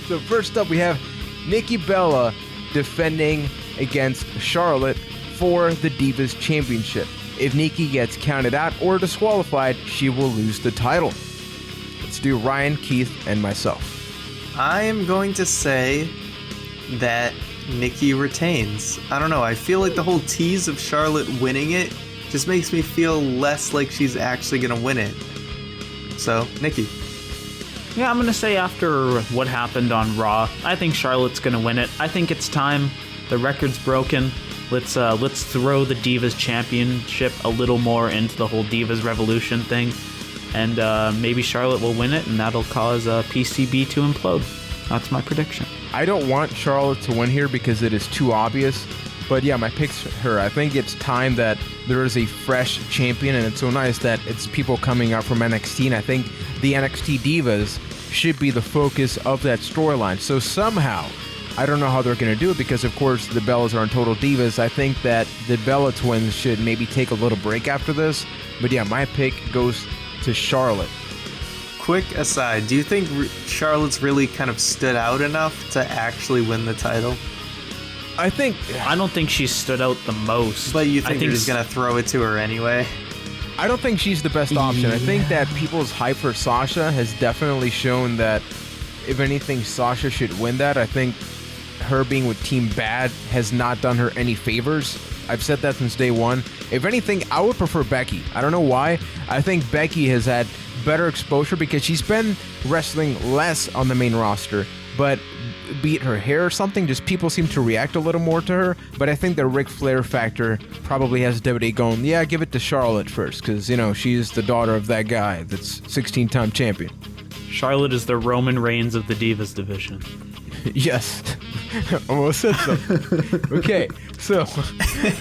So first up, we have Nikki Bella defending against Charlotte for the Divas Championship. If Nikki gets counted out or disqualified, she will lose the title. Let's do Ryan, Keith, and myself. I am going to say that Nikki retains. I don't know. I feel like the whole tease of Charlotte winning it just makes me feel less like she's actually going to win it. So, Nikki. Yeah, I'm going to say after what happened on Raw, I think Charlotte's going to win it. I think it's time. The record's broken. Let's throw the Divas Championship a little more into the whole Divas Revolution thing. And maybe Charlotte will win it, and that'll cause PCB to implode. That's my prediction. I don't want Charlotte to win here because it is too obvious. But yeah, my pick's her. I think it's time that there is a fresh champion, and it's so nice that it's people coming out from NXT. And I think the NXT Divas should be the focus of that storyline. So somehow, I don't know how they're going to do it because, of course, the Bellas are in Total Divas. I think that the Bella twins should maybe take a little break after this. But yeah, my pick goes to Charlotte. Quick aside, do you think Charlotte's really kind of stood out enough to actually win the title? I don't think she stood out the most. But you think they're just going to throw it to her anyway? I don't think she's the best option. Yeah. I think that people's hype for Sasha has definitely shown that, if anything, Sasha should win that. I think her being with Team Bad has not done her any favors. I've said that since day one. If anything, I would prefer Becky. I don't know why. I think Becky has had better exposure because she's been wrestling less on the main roster, but be it her hair or something, just people seem to react a little more to her. But I think the Ric Flair factor probably has WWE going, yeah, give it to Charlotte first, because, you know, she's the daughter of that guy that's 16-time champion. Charlotte is the Roman Reigns of the Divas division. Yes. Almost said so. Okay, so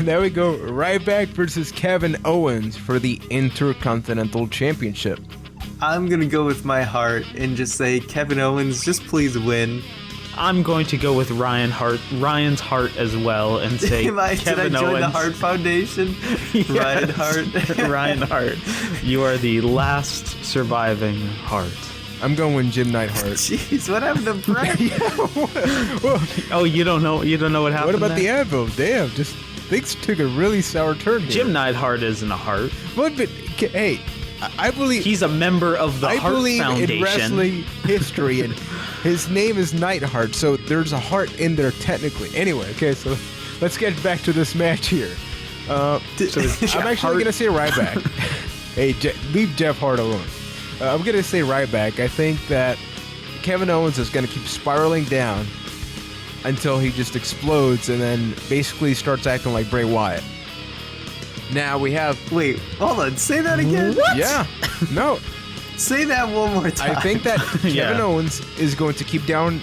now we go Ryback versus Kevin Owens for the Intercontinental Championship. I'm going to go with my heart and just say, Kevin Owens, just please win. I'm going to go with Ryan's heart as well and say Kevin Owens. Did I join the Hart Foundation? Yes. Ryan Hart. Ryan Hart. You are the last surviving Hart. I'm going Jim Neidhart. Jeez, what happened to Brett? Oh, you don't know what happened. What about there? the Anvil? Damn, just things took a really sour turn here. Jim Neidhart isn't a heart. But hey, I believe He's a member of the I Heart believe Foundation. in wrestling history, and his name is Neidhart, so there's a heart in there technically. Anyway, okay, so let's get back to this match here. I'm actually gonna say Ryback. Hey, leave Jeff Hart alone. I'm gonna say Ryback. I think that Kevin Owens is gonna keep spiraling down until he just explodes and then basically starts acting like Bray Wyatt. Now we have. Wait, hold on. Say that again. What? Yeah. No. Say that one more time. I think that Yeah. Kevin Owens is going to keep going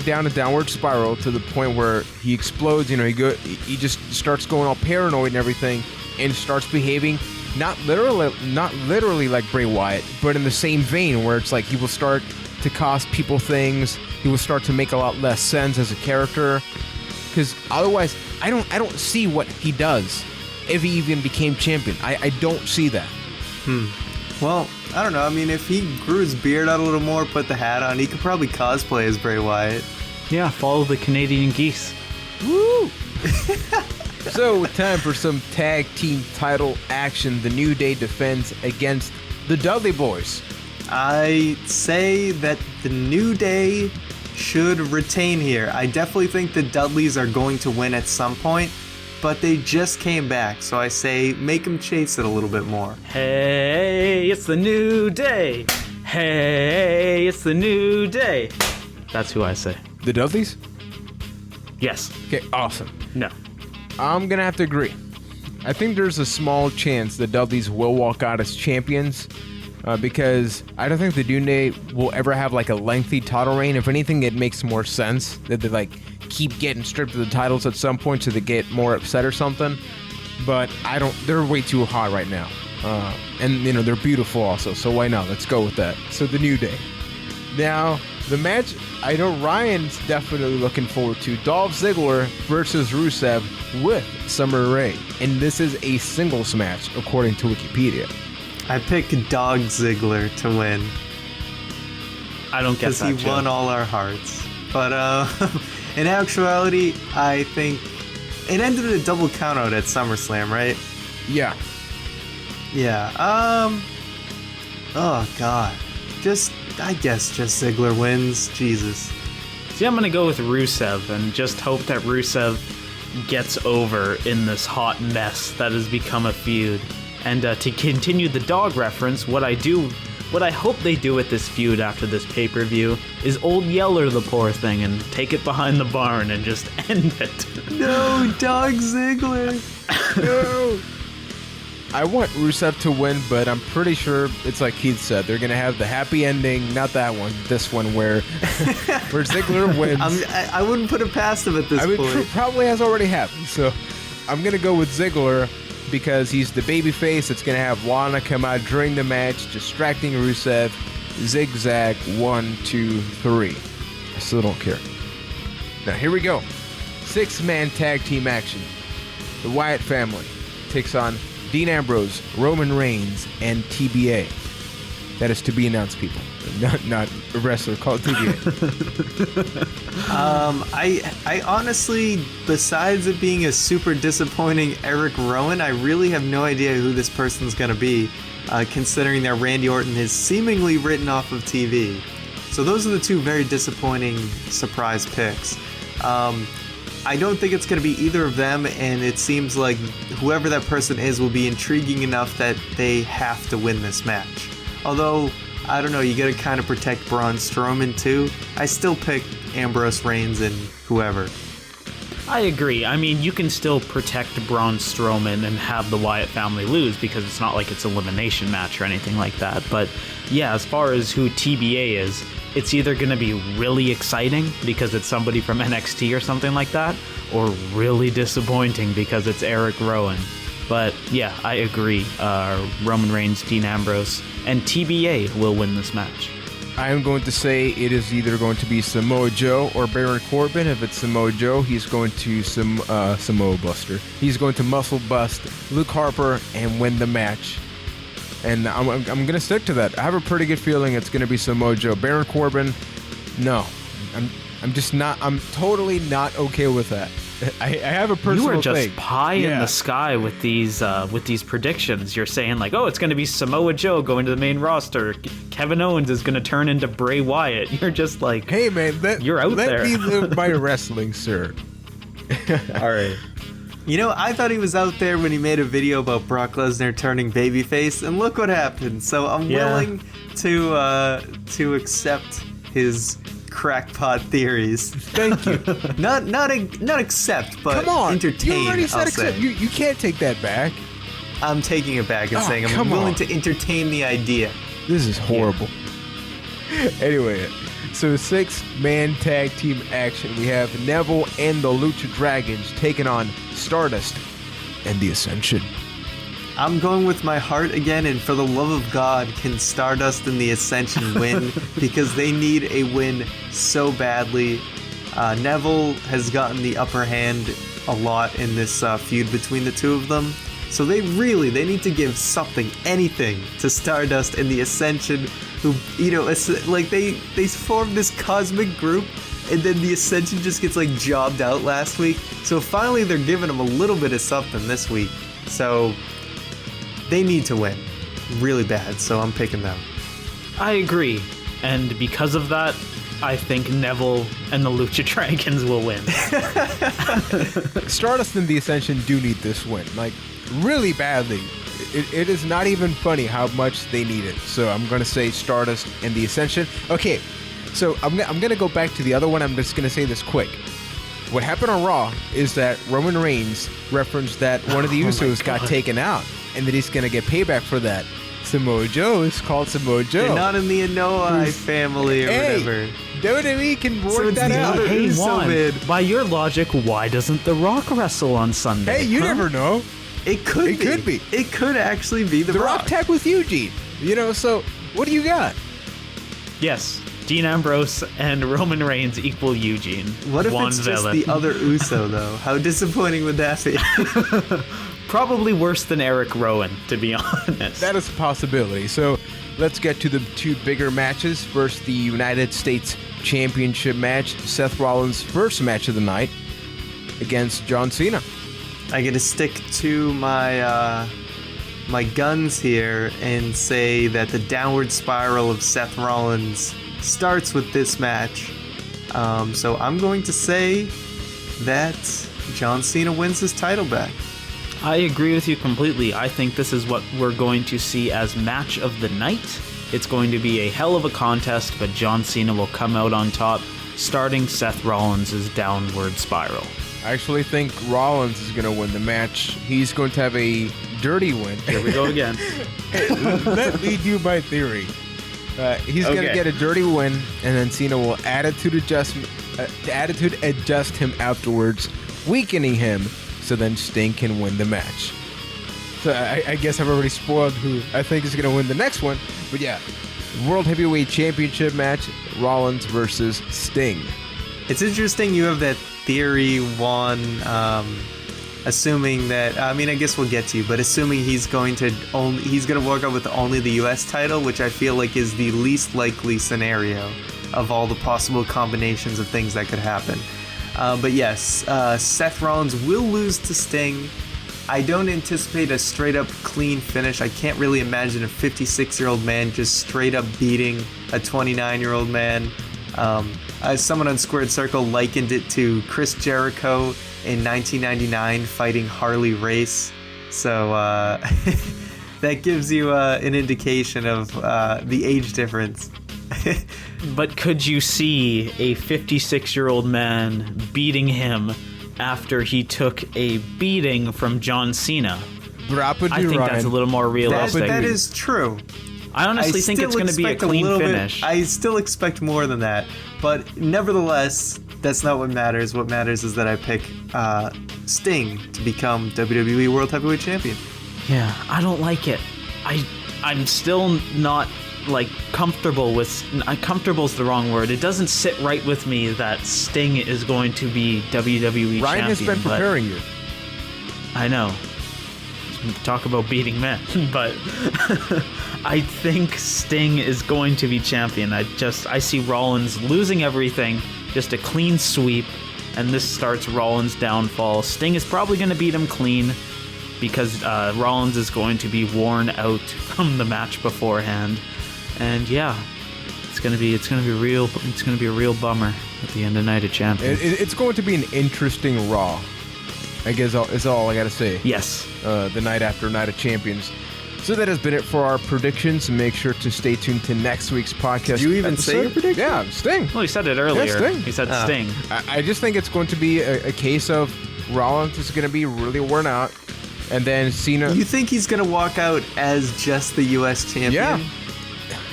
down a downward spiral to the point where he explodes. You know, he just starts going all paranoid and everything, and starts behaving not literally like Bray Wyatt, but in the same vein where it's like he will start to cost people things. He will start to make a lot less sense as a character, because otherwise, I don't see what he does if he even became champion. I don't see that. Well, I don't know. I mean, if he grew his beard out a little more, put the hat on, he could probably cosplay as Bray Wyatt. Yeah, follow the Canadian geese. Woo! So, time for some tag team title action. The New Day defends against the Dudley Boys. I say that the New Day should retain here. I definitely think the Dudleys are going to win at some point, but they just came back, so I say make them chase it a little bit more. Hey, it's the New Day. Hey, it's the New Day. That's who I say. The Dudleys? Yes. Okay, awesome. No. I'm going to have to agree. I think there's a small chance the Dudleys will walk out as champions, because I don't think the New Day will ever have like a lengthy title reign. If anything, it makes more sense that they like keep getting stripped of the titles at some point so they get more upset or something. But they're way too hot right now. And you know, they're beautiful also, so why not? Let's go with that. So the New Day. Now, the match I know Ryan's definitely looking forward to. Dolph Ziggler versus Rusev with Summer Rae. And this is a singles match, according to Wikipedia. I pick Dog Ziggler to win I don't get because that he won all our hearts. But in actuality, I think it ended in a double countout at SummerSlam, right? Yeah. Yeah. Oh God. I guess just Ziggler wins. Jesus. See, I'm going to go with Rusev and just hope that Rusev gets over in this hot mess that has become a feud. And to continue the dog reference, what I hope they do with this feud after this pay-per-view is Old Yeller the poor thing and take it behind the barn and just end it. No, Dog Ziggler. No. I want Rusev to win, but I'm pretty sure it's like Keith said. They're going to have the happy ending, not that one, this one where Ziggler wins. I wouldn't put it past him at this point. It probably has already happened. So I'm going to go with Ziggler because he's the babyface that's going to have Lana come out during the match, distracting Rusev, zigzag, 1, 2, 3. I still don't care. Now, here we go. 6-man tag team action. The Wyatt family takes on Dean Ambrose, Roman Reigns, and TBA. That is to be announced, people. Not a wrestler called TBA. I honestly, besides it being a super disappointing Eric Rowan, I really have no idea who this person's going to be, considering that Randy Orton is seemingly written off of TV. So those are the two very disappointing surprise picks. I don't think it's going to be either of them, and it seems like whoever that person is will be intriguing enough that they have to win this match. Although, I don't know, you got to kind of protect Braun Strowman too. I still pick Ambrose, Reigns, and whoever. I agree. I mean, you can still protect Braun Strowman and have the Wyatt family lose because it's not like it's an elimination match or anything like that. But yeah, as far as who TBA is, it's either going to be really exciting because it's somebody from NXT or something like that, or really disappointing because it's Eric Rowan. But yeah, I agree. Roman Reigns, Dean Ambrose, and TBA will win this match. I am going to say it is either going to be Samoa Joe or Baron Corbin. If it's Samoa Joe, he's going to Samoa Buster. He's going to muscle bust Luke Harper and win the match. And I'm going to stick to that. I have a pretty good feeling it's going to be Samoa Joe. Baron Corbin, no. I'm just not. I'm totally not okay with that. I have a personal You were just thing. pie in the sky with these predictions. You're saying like, oh, it's going to be Samoa Joe going to the main roster. Kevin Owens is going to turn into Bray Wyatt. You're just like, hey man, you're out there. Let me live my wrestling, sir. All right. You know, I thought he was out there when he made a video about Brock Lesnar turning babyface, and look what happened. So I'm willing to accept his crackpot theories. Thank you. not accept, but Come on. entertain. You already said I'll accept. say. You can't take that back. I'm taking it back and saying I'm come willing on. to entertain the idea. This is horrible. Anyway, so 6-man tag team action. We have Neville and the Lucha Dragons taking on Stardust and the Ascension. I'm going with my heart again, and for the love of God, can Stardust and the Ascension win? Because they need a win so badly. Neville has gotten the upper hand a lot in this feud between the two of them. So they need to give something, anything, to Stardust and the Ascension, who, you know, it's like they formed this cosmic group, and then the Ascension just gets like jobbed out last week. So finally they're giving them a little bit of something this week. So they need to win really bad, so I'm picking them. I agree. And because of that, I think Neville and the Lucha Dragons will win. Stardust and the Ascension do need this win, like really badly. It is not even funny how much they need it. So I'm going to say Stardust and the Ascension. Okay, so I'm going to go back to the other one. I'm just going to say this quick. What happened on Raw is that Roman Reigns referenced that one of the Usos got taken out, and that he's going to get payback for that. Samoa Joe is called Samoa Joe. They're not in the Anoa'i family or whatever. WWE can work So it's that the out. other Hey, Uso Juan, mid. by your logic, why doesn't The Rock wrestle on Sunday? Hey, you huh? never know. It could be. It could actually be The The Rock. Rock tag with Eugene. You know, so what do you got? Yes, Dean Ambrose and Roman Reigns equal Eugene. What if One it's villain. just the other Uso, though? How disappointing would that be? Probably worse than Eric Rowan, to be honest. That is a possibility. So let's get to the two bigger matches. First, the United States Championship match. Seth Rollins' first match of the night against John Cena. I get to stick to my my guns here and say that the downward spiral of Seth Rollins starts with this match. So I'm going to say that John Cena wins his title back. I agree with you completely. I think this is what we're going to see as match of the night. It's going to be a hell of a contest, but John Cena will come out on top, starting Seth Rollins' downward spiral. I actually think Rollins is going to win the match. He's going to have a dirty win. Here we go again. Let me do my theory. He's going to Okay. get a dirty win, and then Cena will attitude adjust him afterwards, weakening him, so then Sting can win the match. So I guess I've already spoiled who I think is going to win the next one. But yeah, World Heavyweight Championship match, Rollins versus Sting. It's interesting you have that theory, Juan, assuming that, I mean, I guess we'll get to you, but assuming he's going to work out with only the US title, which I feel like is the least likely scenario of all the possible combinations of things that could happen. But yes, Seth Rollins will lose to Sting. I don't anticipate a straight up clean finish. I can't really imagine a 56-year-old man just straight up beating a 29-year-old man. Someone on Squared Circle likened it to Chris Jericho in 1999 fighting Harley Race. So that gives you an indication of the age difference. But could you see a 56-year-old man beating him after he took a beating from John Cena? I think that's a little more realistic. That is true. I honestly think it's going to be a clean finish. I still expect more than that, but nevertheless, that's not what matters. What matters is that I pick Sting to become WWE World Heavyweight Champion. Yeah, I don't like it. I'm still not comfortable with. Comfortable's the wrong word. It doesn't sit right with me that Sting is going to be WWE Ryan champion. has been preparing you. I know. talk about beating men. But I think Sting is going to be champion. I see Rollins losing everything, just a clean sweep, and this starts Rollins' downfall. Sting is probably going to beat him clean because Rollins is going to be worn out from the match beforehand. And yeah, it's gonna be a real bummer at the end of Night of Champions. It's going to be an interesting Raw, I guess is all I gotta say. Yes. The night after Night of Champions. So that has been it for our predictions. Make sure to stay tuned to next week's podcast. Did you even say your prediction? Yeah, Sting. Well, he said it earlier. Yeah, Sting. He said Sting. I just think it's going to be a case of Rollins is going to be really worn out, and then Cena. You think he's going to walk out as just the U.S. champion? Yeah.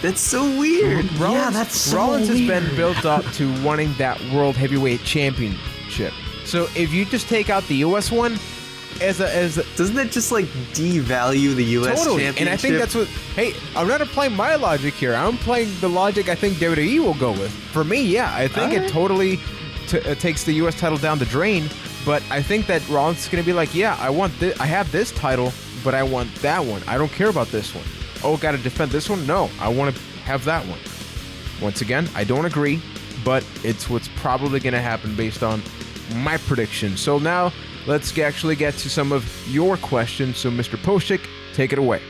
That's so weird. Rollins has been built up to wanting that World Heavyweight Championship. So if you just take out the U.S. one, as a doesn't that just like devalue the U.S. championship? And I think that's what. Hey, I'm not applying my logic here. I'm playing the logic I think WWE will go with. For me, yeah, I think it totally takes the U.S. title down the drain. But I think that Rollins is going to be like, yeah, I have this title, but I want that one. I don't care about this one. Oh, got to defend this one? No, I want to have that one. Once again, I don't agree, but it's what's probably going to happen based on my prediction. So now let's actually get to some of your questions. So, Mr. Poshik, take it away.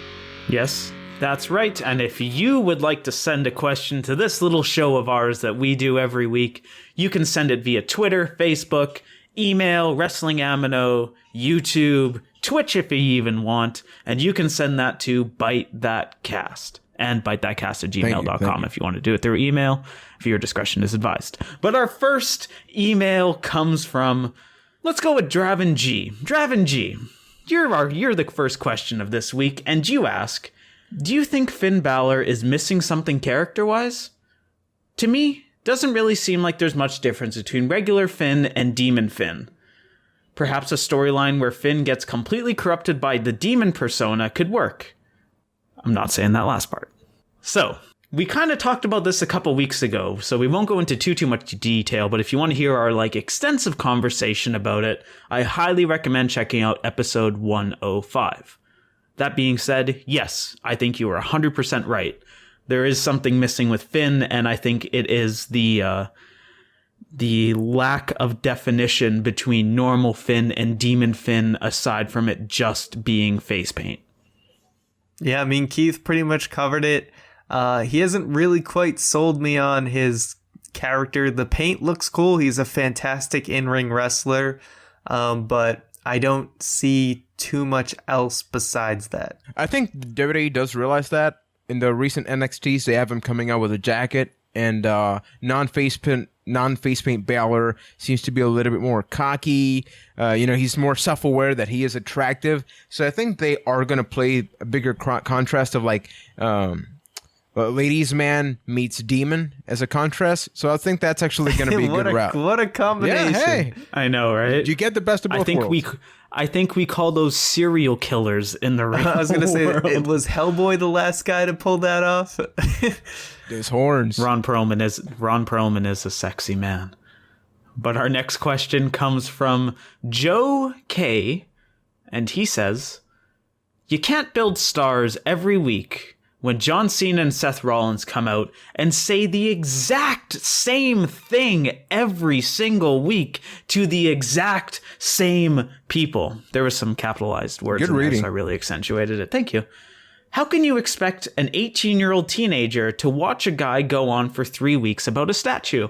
Yes, that's right. And if you would like to send a question to this little show of ours that we do every week, you can send it via Twitter, Facebook, email, Wrestling Amino, YouTube, Twitch if you even want, and you can send that to ByteThatCast and ByteThatCast@gmail.com if you want to do it through email. Viewer discretion is advised. But our first email comes from, let's go with Draven G. Draven G, you're the first question of this week, and you ask, do you think Finn Balor is missing something character-wise? To me, doesn't really seem like there's much difference between regular Finn and Demon Finn. Perhaps a storyline where Finn gets completely corrupted by the demon persona could work. I'm not saying that last part. So, we kind of talked about this a couple weeks ago, so we won't go into too much detail, but if you want to hear our extensive conversation about it, I highly recommend checking out episode 105. That being said, yes, I think you are 100% right. There is something missing with Finn, and I think it is the lack of definition between normal Finn and Demon Finn, aside from it just being face paint. Yeah, I mean, Keith pretty much covered it. He hasn't really quite sold me on his character. The paint looks cool. He's a fantastic in-ring wrestler, but I don't see too much else besides that. I think WWE does realize that. In the recent NXTs, they have him coming out with a jacket, and non-face paint Balor seems to be a little bit more cocky. He's more self-aware that he is attractive. So I think they are going to play a bigger contrast of ladies man meets demon as a contrast. So I think that's actually going to be a good route. What a combination. Yeah, hey. I know, right? You get the best of both worlds. I think we call those serial killers in the ring. I was going to say, it was Hellboy the last guy to pull that off. His horns. Ron Perlman is a sexy man. But our next question comes from Joe K, and he says, you can't build stars every week when John Cena and Seth Rollins come out and say the exact same thing every single week to the exact same people. There was some capitalized words Good in reading. there, so I really accentuated it. Thank you. How can you expect an 18-year-old teenager to watch a guy go on for 3 weeks about a statue?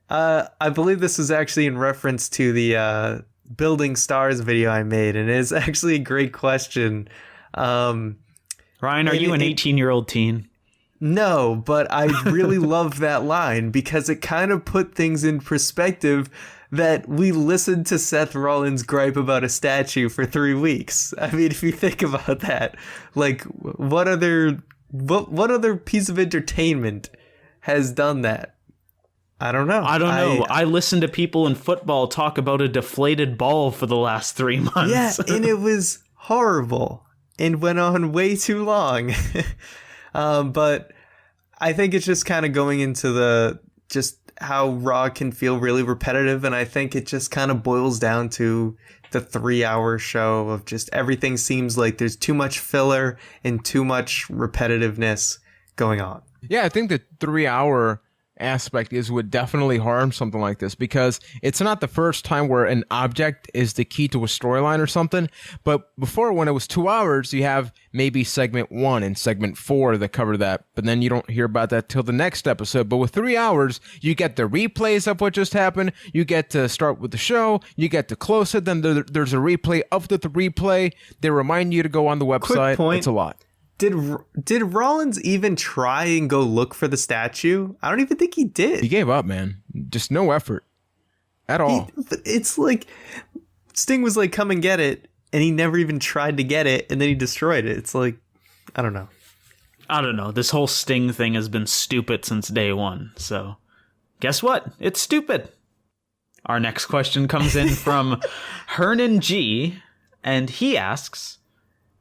I believe this was actually in reference to the Building Stars video I made, and it is actually a great question. Ryan, are you an 18-year-old teen? No, but I really love that line because it kind of put things in perspective that we listened to Seth Rollins gripe about a statue for 3 weeks. I mean, if you think about that, what other piece of entertainment has done that? I don't know. I listened to people in football talk about a deflated ball for the last 3 months. Yeah, and it was horrible and went on way too long. But I think it's just kind of going into the just how Raw can feel really repetitive, and I think it just kind of boils down to the 3-hour show of just everything seems like there's too much filler and too much repetitiveness going on. Yeah, I think the 3-hour aspect would definitely harm something like this, because it's not the first time where an object is the key to a storyline or something. But before, when it was 2 hours, you have maybe segment 1 and segment 4 that cover that, but then you don't hear about that till the next episode. But with 3 hours, you get the replays of what just happened, you get to start with the show, you get to close it, then there's a replay of the replay, they remind you to go on the website. Quick point. It's a lot. Did Rollins even try and go look for the statue? I don't even think he did. He gave up, man. Just no effort at all. It's like Sting was like, come and get it, and he never even tried to get it, and then he destroyed it. It's like, I don't know. This whole Sting thing has been stupid since day one. So guess what? It's stupid. Our next question comes in from Hernan G, and he asks,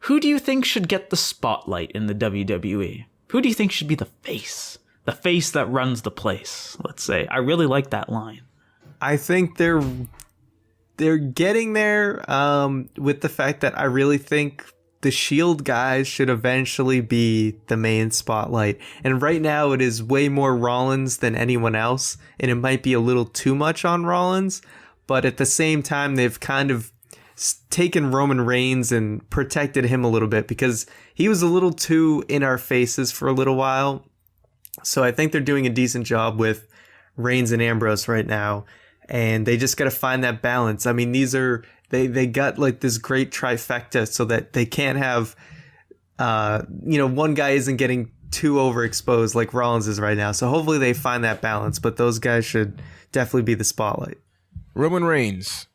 who do you think should get the spotlight in the WWE? Who do you think should be the face? The face that runs the place, let's say. I really like that line. I think they're getting there with the fact that I really think the Shield guys should eventually be the main spotlight. And right now it is way more Rollins than anyone else, and it might be a little too much on Rollins, but at the same time they've kind of taken Roman Reigns and protected him a little bit because he was a little too in our faces for a little while. So I think they're doing a decent job with Reigns and Ambrose right now, and they just got to find that balance. I mean, they got like this great trifecta so that they can't have one guy isn't getting too overexposed like Rollins is right now. So hopefully they find that balance, but those guys should definitely be the spotlight. Roman Reigns.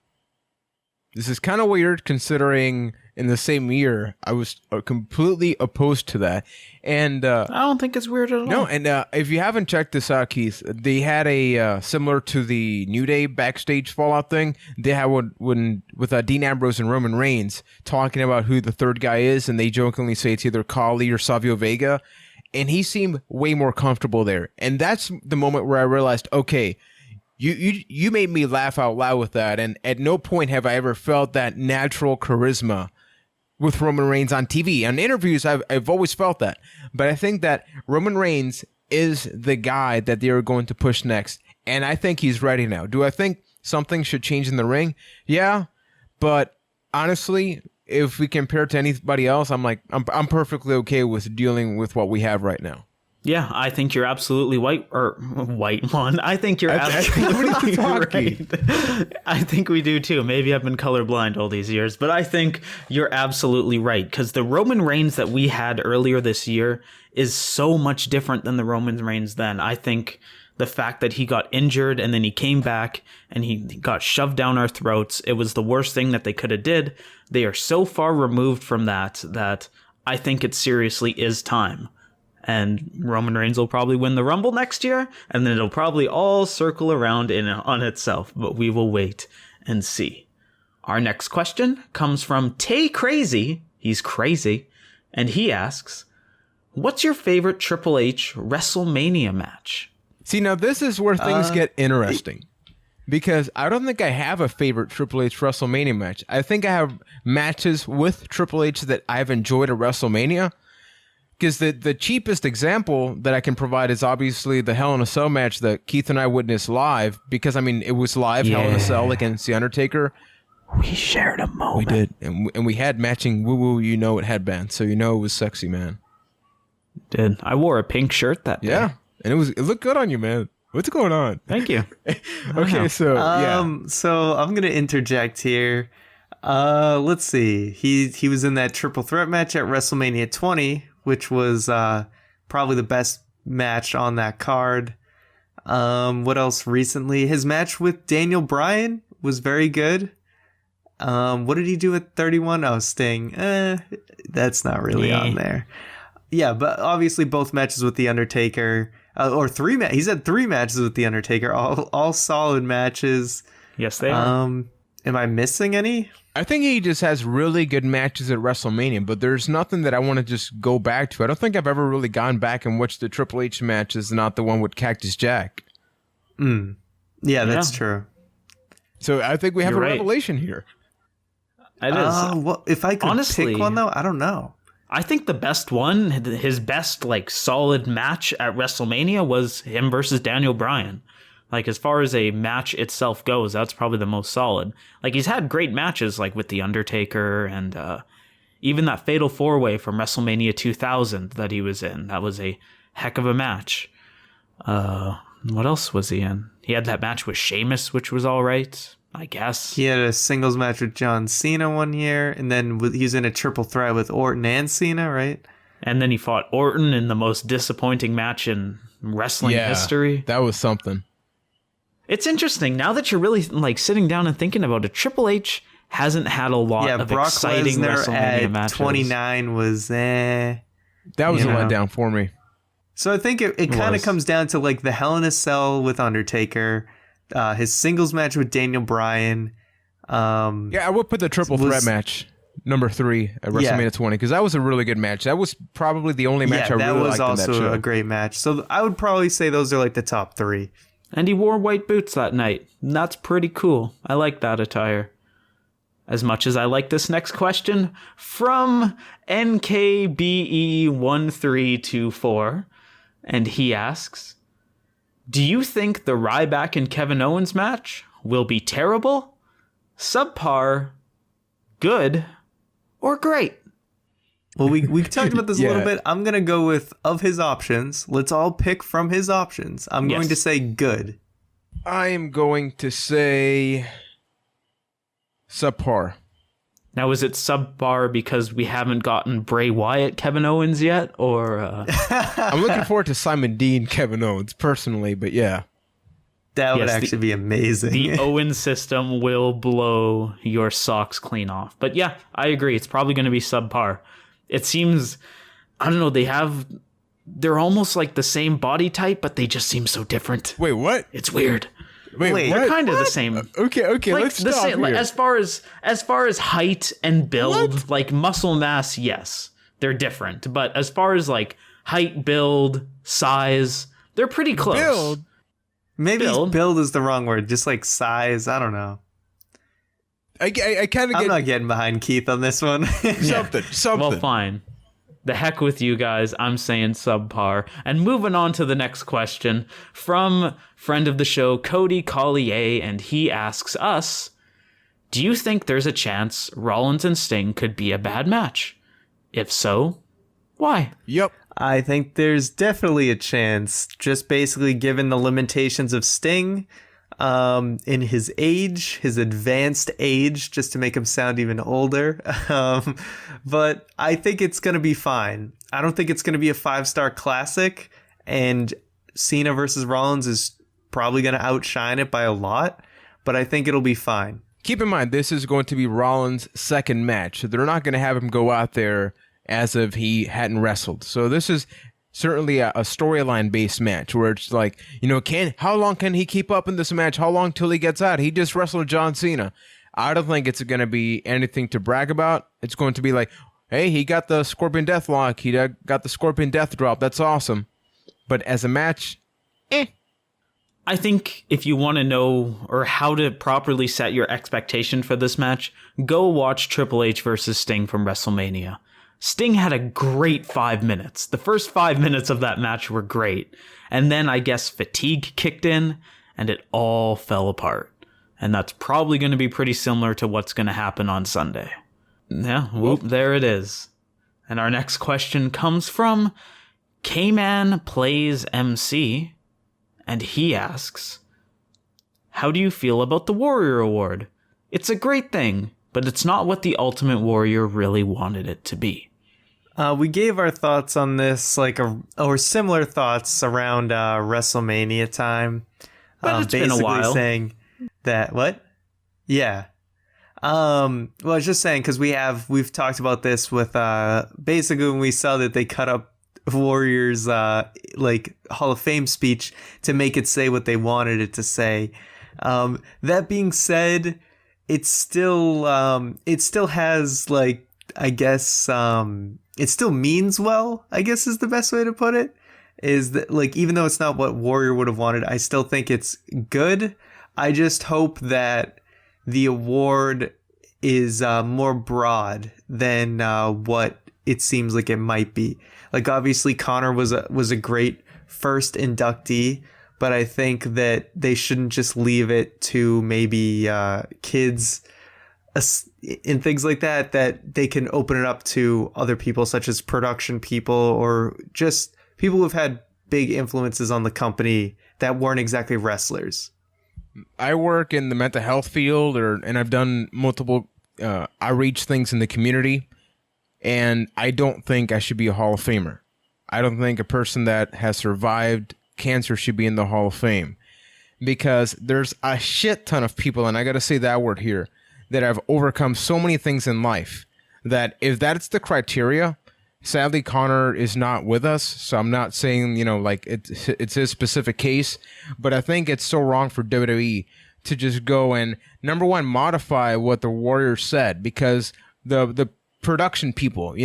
This is kind of weird considering in the same year I was completely opposed to that. And I don't think it's weird at all. No, and if you haven't checked this out, Keith, they had a similar to the New Day backstage fallout thing. They had when with Dean Ambrose and Roman Reigns talking about who the third guy is, and they jokingly say it's either Khali or Savio Vega, and he seemed way more comfortable there. And that's the moment where I realized, okay, You made me laugh out loud with that, and at no point have I ever felt that natural charisma with Roman Reigns on TV. On interviews, I've always felt that. But I think that Roman Reigns is the guy that they are going to push next, and I think he's ready now. Do I think something should change in the ring? Yeah, but honestly, if we compare it to anybody else, I'm perfectly okay with dealing with what we have right now. Yeah, I think you're absolutely white one. I think you're absolutely right. I think we do too. Maybe I've been colorblind all these years, but I think you're absolutely right, because the Roman Reigns that we had earlier this year is so much different than the Roman Reigns then. I think the fact that he got injured and then he came back and he got shoved down our throats, it was the worst thing that they could have did. They are so far removed from that I think it seriously is time. And Roman Reigns will probably win the Rumble next year, and then it'll probably all circle around on itself, but we will wait and see. Our next question comes from Tay Crazy. He's crazy. And he asks, what's your favorite Triple H WrestleMania match? See, now this is where things get interesting. Because I don't think I have a favorite Triple H WrestleMania match. I think I have matches with Triple H that I've enjoyed at WrestleMania. Because the cheapest example that I can provide is obviously the Hell in a Cell match that Keith and I witnessed live. Because, I mean, it was live, Hell in a Cell against The Undertaker. We shared a moment. We did. And we had matching woo-woo, it headbands. So it was sexy, man. Did. I wore a pink shirt that day. Yeah. And it looked good on you, man. What's going on? Thank you. Okay, so, yeah. So I'm going to interject here. Let's see. He was in that triple threat match at WrestleMania 20, which was probably the best match on that card. What else recently? His match with Daniel Bryan was very good. What did he do at 31? Oh, Sting. That's not really on there. Yeah, but obviously both matches with The Undertaker, or he's had 3 matches with The Undertaker, all solid matches. Yes, they are. Am I missing any? I think he just has really good matches at WrestleMania, but there's nothing that I want to just go back to. I don't think I've ever really gone back and watched the Triple H matches, not the one with Cactus Jack. Yeah, that's true. So I think we have You're a right. revelation here. It is. Well, if I could Honestly, pick one, though, I don't know. I think the best one, his best like solid match at WrestleMania was him versus Daniel Bryan. Like as far as a match itself goes, that's probably the most solid. Like he's had great matches like with The Undertaker and even that Fatal 4-Way from WrestleMania 2000 that he was in. That was a heck of a match. What else was he in? He had that match with Sheamus, which was all right, I guess. He had a singles match with John Cena one year, and then he's in a triple threat with Orton and Cena, right? And then he fought Orton in the most disappointing match in wrestling history. That was something. It's interesting now that you're really like sitting down and thinking about it. Triple H hasn't had a lot of Brock exciting Lesnar WrestleMania at matches. 29 was That was You a know. letdown for me. So I think it kind of was. comes down to like the Hell in a Cell with Undertaker, his singles match with Daniel Bryan. Yeah, I would put the triple threat match number 3 at WrestleMania 20 because that was a really good match. That was probably the only match I that really was liked in that also show. a great match. So I would probably say those are like the top 3. And he wore white boots that night. And that's pretty cool. I like that attire. As much as I like this next question from NKBE1324. And he asks, do you think the Ryback and Kevin Owens match will be terrible, subpar, good, or great? Well, we've talked about this a Yeah. little bit. I'm going to go with of his options. Let's all pick from his options. I'm going to say good. I am going to say subpar. Now, is it subpar because we haven't gotten Bray Wyatt, Kevin Owens yet? Or I'm looking forward to Simon Dean, Kevin Owens, personally, but yeah. That would Yes, actually be amazing. the Owens system will blow your socks clean off. But yeah, I agree. It's probably going to be subpar. It seems, I don't know, they're almost like the same body type, but they just seem so different. Wait, what? It's weird. Wait, what? They're kind of the same. Okay, Like let's the stop same, like, here. as far as height and build, like muscle mass, yes, they're different. But as far as like height, build, size, they're pretty close. Build? Maybe build. build is the wrong word. Just like size. I don't know. I kind of I'm get not getting behind Keith on this one. something. Well, fine. The heck with you guys. I'm saying subpar. And moving on to the next question from friend of the show, Cody Collier, and he asks us, do you think there's a chance Rollins and Sting could be a bad match? If so, why? Yep. I think there's definitely a chance, just basically given the limitations of Sting, in his age, his advanced age, just to make him sound even older. But I think it's going to be fine. I don't think it's going to be a 5-star classic, and Cena versus Rollins is probably going to outshine it by a lot, but I think it'll be fine. Keep in mind, this is going to be Rollins' second match, so they're not going to have him go out there as if he hadn't wrestled. So this is certainly a storyline-based match where it's like, how long can he keep up in this match? How long till he gets out? He just wrestled John Cena. I don't think it's going to be anything to brag about. It's going to be like, hey, he got the Scorpion Death Lock. He got the Scorpion Death Drop. That's awesome. But as a match, I think if you want to know or how to properly set your expectation for this match, go watch Triple H versus Sting from WrestleMania. Sting had a great 5 minutes. The first 5 minutes of that match were great. And then I guess fatigue kicked in and it all fell apart. And that's probably going to be pretty similar to what's going to happen on Sunday. Yeah, whoop, there it is. And our next question comes from K-Man Plays MC. And he asks, how do you feel about the Warrior Award? It's a great thing, but it's not what the Ultimate Warrior really wanted it to be. We gave our thoughts on this, or similar thoughts around WrestleMania time. But it's been a while. Saying that, what? Yeah. Well, I was just saying, because we've talked about this with, basically when we saw that they cut up Warriors, Hall of Fame speech to make it say what they wanted it to say. That being said, it still has, I guess, it still means well, I guess is the best way to put it. is that, like, even though it's not what Warrior would have wanted, I still think it's good. I just hope that the award is more broad than what it seems like it might be. Like, obviously Connor was a great first inductee, but I think that they shouldn't just leave it to maybe kids and things like that they can open it up to other people, such as production people or just people who've had big influences on the company that weren't exactly wrestlers. I work in the mental health field, and I've done multiple outreach things in the community, and I don't think I should be a Hall of Famer. I don't think a person that has survived cancer should be in the Hall of Fame, because there's a shit ton of people, and I got to say that word here, that have overcome so many things in life that if that's the criteria, sadly Connor is not with us. So I'm not saying, like it's his specific case, but I think it's so wrong for WWE to just go and, number one, modify what the Warrior said, because the production people,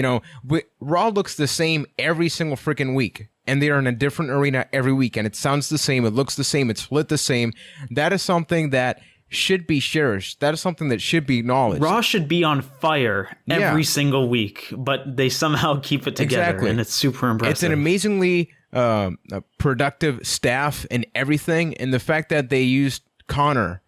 Raw looks the same every single freaking week, and they are in a different arena every week, and it sounds the same, it looks the same, it's lit the same. That is something that should be cherished. That is something that should be acknowledged. Raw should be on fire every single week, but they somehow keep it together, and it's super impressive. It's an amazingly productive staff and everything, and the fact that they used Connor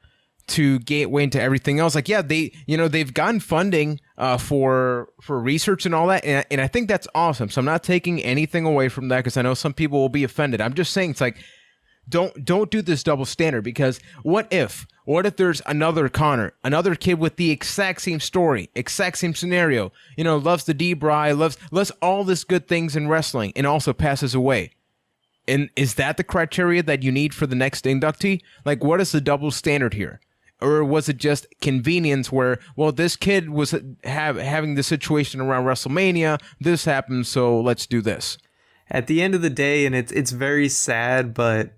to gateway into everything else. Like, yeah, they've gotten funding for research and all that, and I think that's awesome. So I'm not taking anything away from that, because I know some people will be offended. I'm just saying, it's like, don't do this double standard, because what if there's another Connor, another kid with the exact same story, exact same scenario, loves the D-Bry, loves all this good things in wrestling, and also passes away. And is that the criteria that you need for the next inductee? Like, what is the double standard here? Or was it just convenience where, well, this kid was having the situation around WrestleMania, this happened, so let's do this? At the end of the day, and it's very sad, but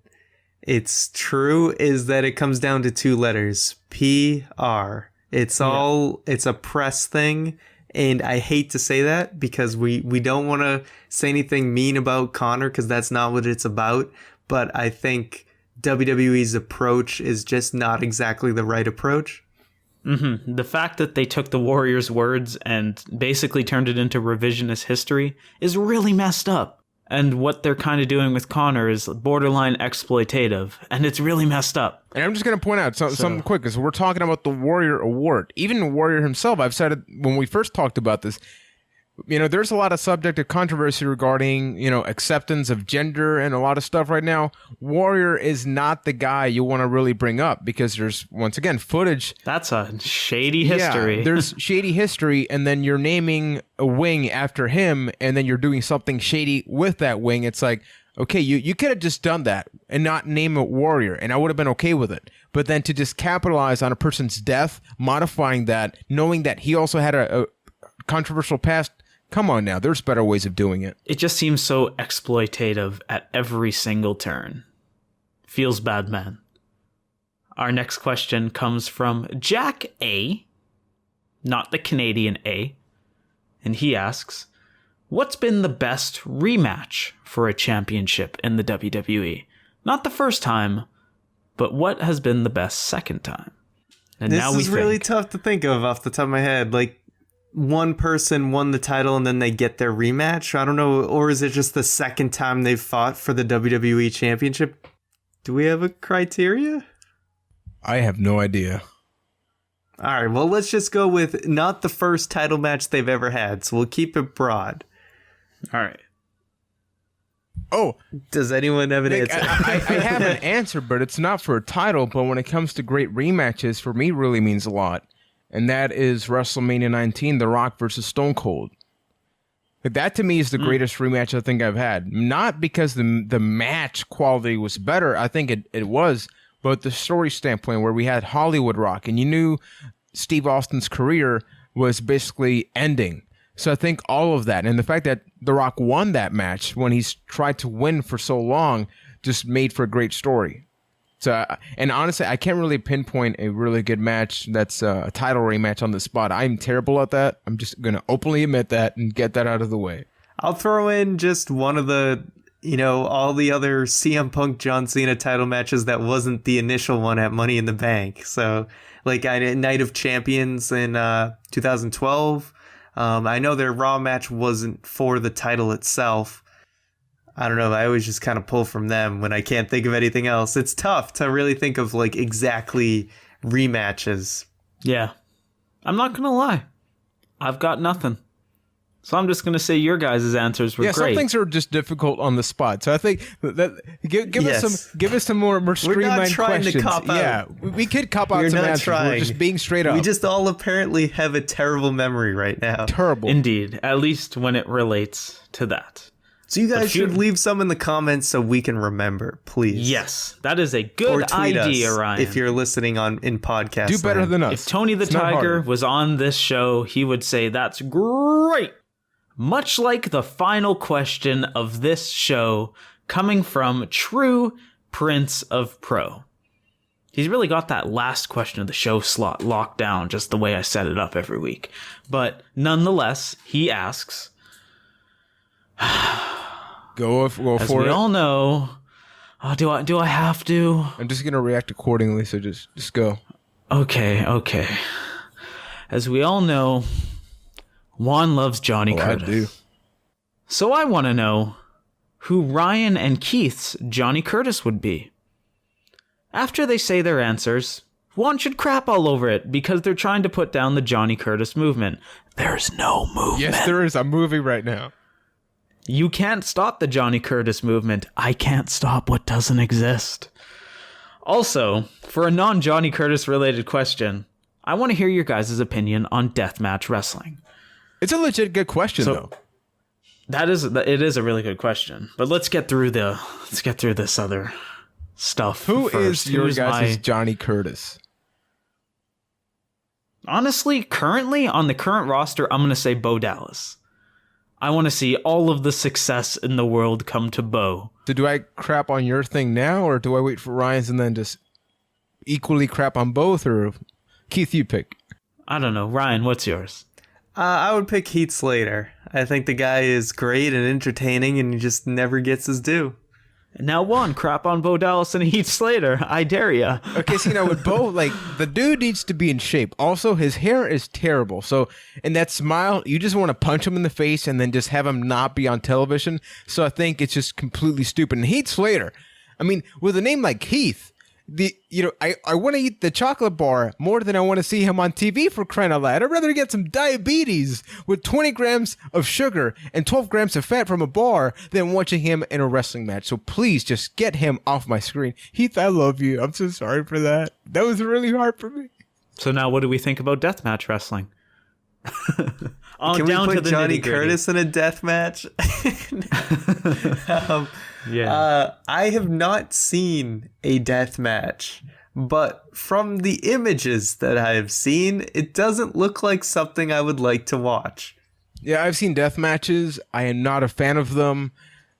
it's true, is that it comes down to two letters, PR. It's a press thing, and I hate to say that, because we don't want to say anything mean about Connor, because that's not what it's about, but I think WWE's approach is just not exactly the right approach. Mm-hmm. The fact that they took the Warriors' words and basically turned it into revisionist history is really messed up. And what they're kind of doing with Connor is borderline exploitative, and it's really messed up. And I'm just going to point out something quick, because we're talking about the Warrior Award. Even Warrior himself, I've said it when we first talked about this, there's a lot of subject of controversy regarding, acceptance of gender and a lot of stuff right now. Warrior is not the guy you want to really bring up, because there's, once again, footage. That's a shady history. Yeah, there's shady history, and then you're naming a wing after him, and then you're doing something shady with that wing. It's like, okay, you could have just done that and not name it Warrior, and I would have been okay with it. But then to just capitalize on a person's death, modifying that, knowing that he also had a controversial past, come on now, there's better ways of doing it. It just seems so exploitative at every single turn. Feels bad, man. Our next question comes from Jack A, not the Canadian A, and he asks, what's been the best rematch for a championship in the WWE? Not the first time, but what has been the best second time? And this now we is really tough to think of off the top of my head. Like, one person won the title and then they get their rematch? I don't know. Or is it just the second time they've fought for the WWE Championship? Do we have a criteria? I have no idea. All right, well, let's just go with not the first title match they've ever had, so we'll keep it broad. All right. Oh, does anyone have an answer? I have an answer, but it's not for a title. But when it comes to great rematches, for me, really means a lot. And that is WrestleMania 19, The Rock versus Stone Cold. Like, that to me is the greatest rematch I think I've had. Not because the match quality was better, I think it was, but the story standpoint where we had Hollywood Rock, and you knew Steve Austin's career was basically ending. So I think all of that, and the fact that The Rock won that match when he's tried to win for so long, just made for a great story. So, and honestly, I can't really pinpoint a really good match that's a title rematch on the spot. I'm terrible at that. I'm just going to openly admit that and get that out of the way. I'll throw in just one of the all the other CM Punk John Cena title matches that wasn't the initial one at Money in the Bank. So like Night of Champions in 2012. I know their Raw match wasn't for the title itself. I don't know. I always just kind of pull from them when I can't think of anything else. It's tough to really think of like exactly rematches. Yeah. I'm not going to lie. I've got nothing. So I'm just going to say your guys' answers were great. Some things are just difficult on the spot. So I think that give us some more streamlined questions. To cop out. Yeah, we could cop out some answers. We're just being straight up. We just all apparently have a terrible memory right now. Terrible. Indeed, at least when it relates to that. So you guys should leave some in the comments so we can remember, please. Yes, that is a good idea, us Ryan. If you're listening in podcast, do better than us. If Tony the Tiger was on this show, he would say that's great. Much like the final question of this show coming from True Prince of Pro. He's really got that last question of the show slot locked down just the way I set it up every week. But nonetheless, he asks... Go for As we it. all know... do I have to? I'm just going to react accordingly, so just go. Okay. As we all know... Juan loves Johnny Curtis. I do. So I want to know who Ryan and Keith's Johnny Curtis would be. After they say their answers, Juan should crap all over it because they're trying to put down the Johnny Curtis movement. There's no movement. Yes, there is. I'm moving right now. You can't stop the Johnny Curtis movement. I can't stop what doesn't exist. Also, for a non-Johnny Curtis related question, I want to hear your guys' opinion on deathmatch wrestling. It's a legit good question, though. It is a really good question. But let's get through this other stuff. Who first. is your guys' Johnny Curtis? Honestly, currently on the current roster, I'm going to say Bo Dallas. I want to see all of the success in the world come to Bo. So do I crap on your thing now, or do I wait for Ryan's and then just equally crap on both? Or Keith, you pick. I don't know. Ryan, what's yours? I would pick Heath Slater. I think the guy is great and entertaining, and he just never gets his due. And now one, crap on Bo Dallas and Heath Slater. I dare ya. Okay, see, now with Bo, like, the dude needs to be in shape. Also, his hair is terrible. So, and that smile, you just want to punch him in the face and then just have him not be on television. So I think it's just completely stupid. And Heath Slater, I mean, with a name like Heath, I want to eat the chocolate bar more than I want to see him on TV, for crying out loud. I'd rather get some diabetes with 20 grams of sugar and 12 grams of fat from a bar than watching him in a wrestling match. So please just get him off my screen. Heath, I love you. I'm so sorry for that. That was really hard for me. So now what do we think about deathmatch wrestling? Can we put Johnny Curtis in a death match? I have not seen a death match, but from the images that I have seen, it doesn't look like something I would like to watch. Yeah, I've seen death matches. I am not a fan of them.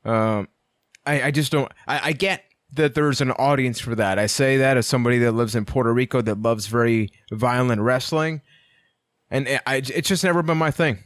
I just don't. I get that there's an audience for that. I say that as somebody that lives in Puerto Rico that loves very violent wrestling. And it's just never been my thing.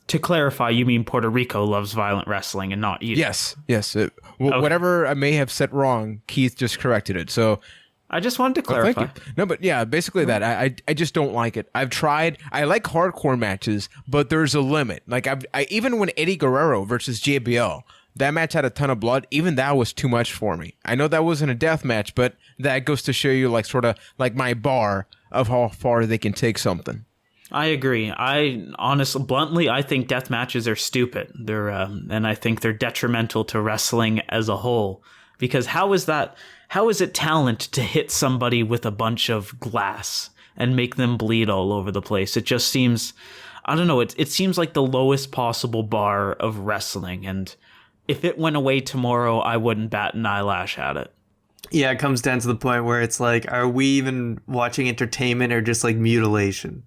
To clarify, you mean Puerto Rico loves violent wrestling and not you? Yes. Okay. Whatever I may have said wrong, Keith just corrected it. So I just wanted to clarify. Thank you. No, but yeah, basically that. I just don't like it. I've tried. I like hardcore matches, but there's a limit. Like even when Eddie Guerrero versus JBL, that match had a ton of blood. Even that was too much for me. I know that wasn't a death match, but that goes to show you like sort of like my bar of how far they can take something. I agree. Bluntly, I think death matches are stupid. And I think they're detrimental to wrestling as a whole. Because how is it talent to hit somebody with a bunch of glass and make them bleed all over the place? It just seems, I don't know, it seems like the lowest possible bar of wrestling. And if it went away tomorrow, I wouldn't bat an eyelash at it. Yeah, it comes down to the point where it's like, are we even watching entertainment or just like mutilation?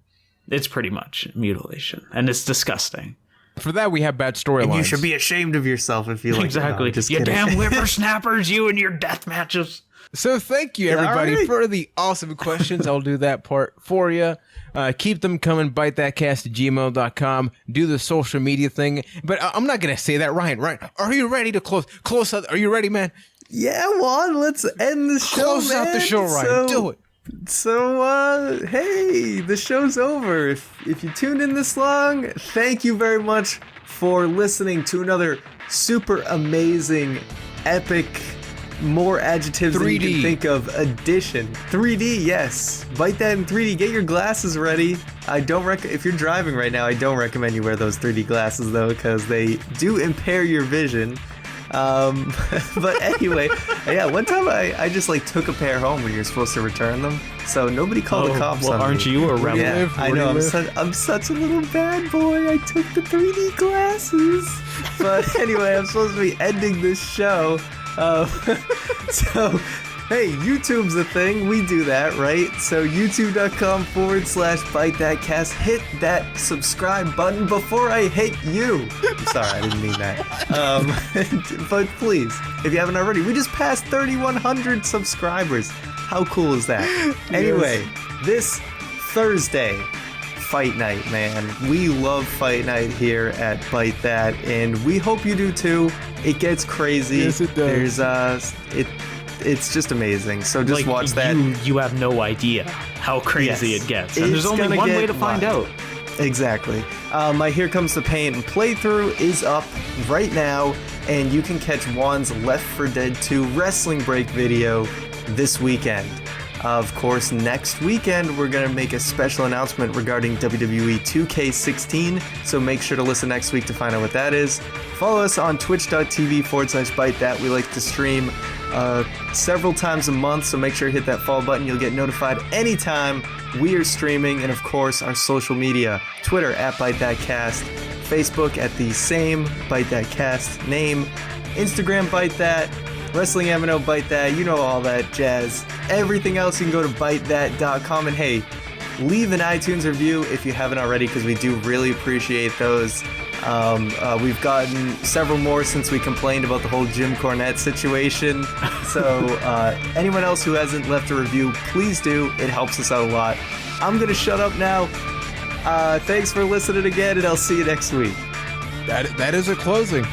It's pretty much mutilation, and it's disgusting. For that, we have bad storylines. You should be ashamed of yourself if you like. Exactly. No, just you kidding. damn whippersnappers, you and your death matches. So thank you, everybody, right. for the awesome questions. I'll do that part for you. Keep them coming. ByteThatCast@gmail.com. Do the social media thing. But I'm not going to say that. Ryan, are you ready to close out? Are you ready, man? Yeah, Juan, let's end the show, Close out the show, Ryan. Do it. So, hey, the show's over. If you tuned in this long, thank you very much for listening to another super amazing, epic, more adjectives than you 3D. can think of edition. 3D, yes. Byte that in 3D. Get your glasses ready. I don't if you're driving right now, I don't recommend you wear those 3D glasses though, because they do impair your vision. But anyway, yeah, one time I just like took a pair home when you're supposed to return them, so nobody called the cops on me. Aren't you a rebel? Yeah, I know, I'm such a little bad boy. I took the 3D glasses. But anyway, I'm supposed to be ending this show. So, hey, YouTube's a thing. We do that, right? So youtube.com/ByteThatCast. Hit that subscribe button before I hit you. I'm sorry, I didn't mean that. But please, if you haven't already, we just passed 3,100 subscribers. How cool is that? Anyway, this Thursday, Fight Night, man. We love Fight Night here at Byte That, and we hope you do too. It gets crazy. Yes, it does. It's just amazing. So just Like, watch that. You have no idea how crazy Yes. it gets. And there's It's only gonna one way get to find wild. out. Exactly. My Here Comes the Pain playthrough is up right now, and you can catch Juan's Left 4 Dead 2 Wrestling Break video this weekend. Of course, next weekend we're going to make a special announcement regarding WWE 2K16, so make sure to listen next week to find out what that is. Follow us on twitch.tv/Byte That. We like to stream several times a month, so make sure to hit that follow button. You'll get notified anytime we are streaming, and of course our social media, Twitter @ByteThatCast, Facebook at the same Byte That Cast name, Instagram Byte That, Wrestling M&O Byte That, you know all that jazz. Everything else you can go to bytethat.com, and hey, leave an iTunes review if you haven't already, because we do really appreciate those. We've gotten several more since we complained about the whole Jim Cornette situation. So anyone else who hasn't left a review, please do. It helps us out a lot. I'm going to shut up now. Thanks for listening again, and I'll see you next week. That is a closing.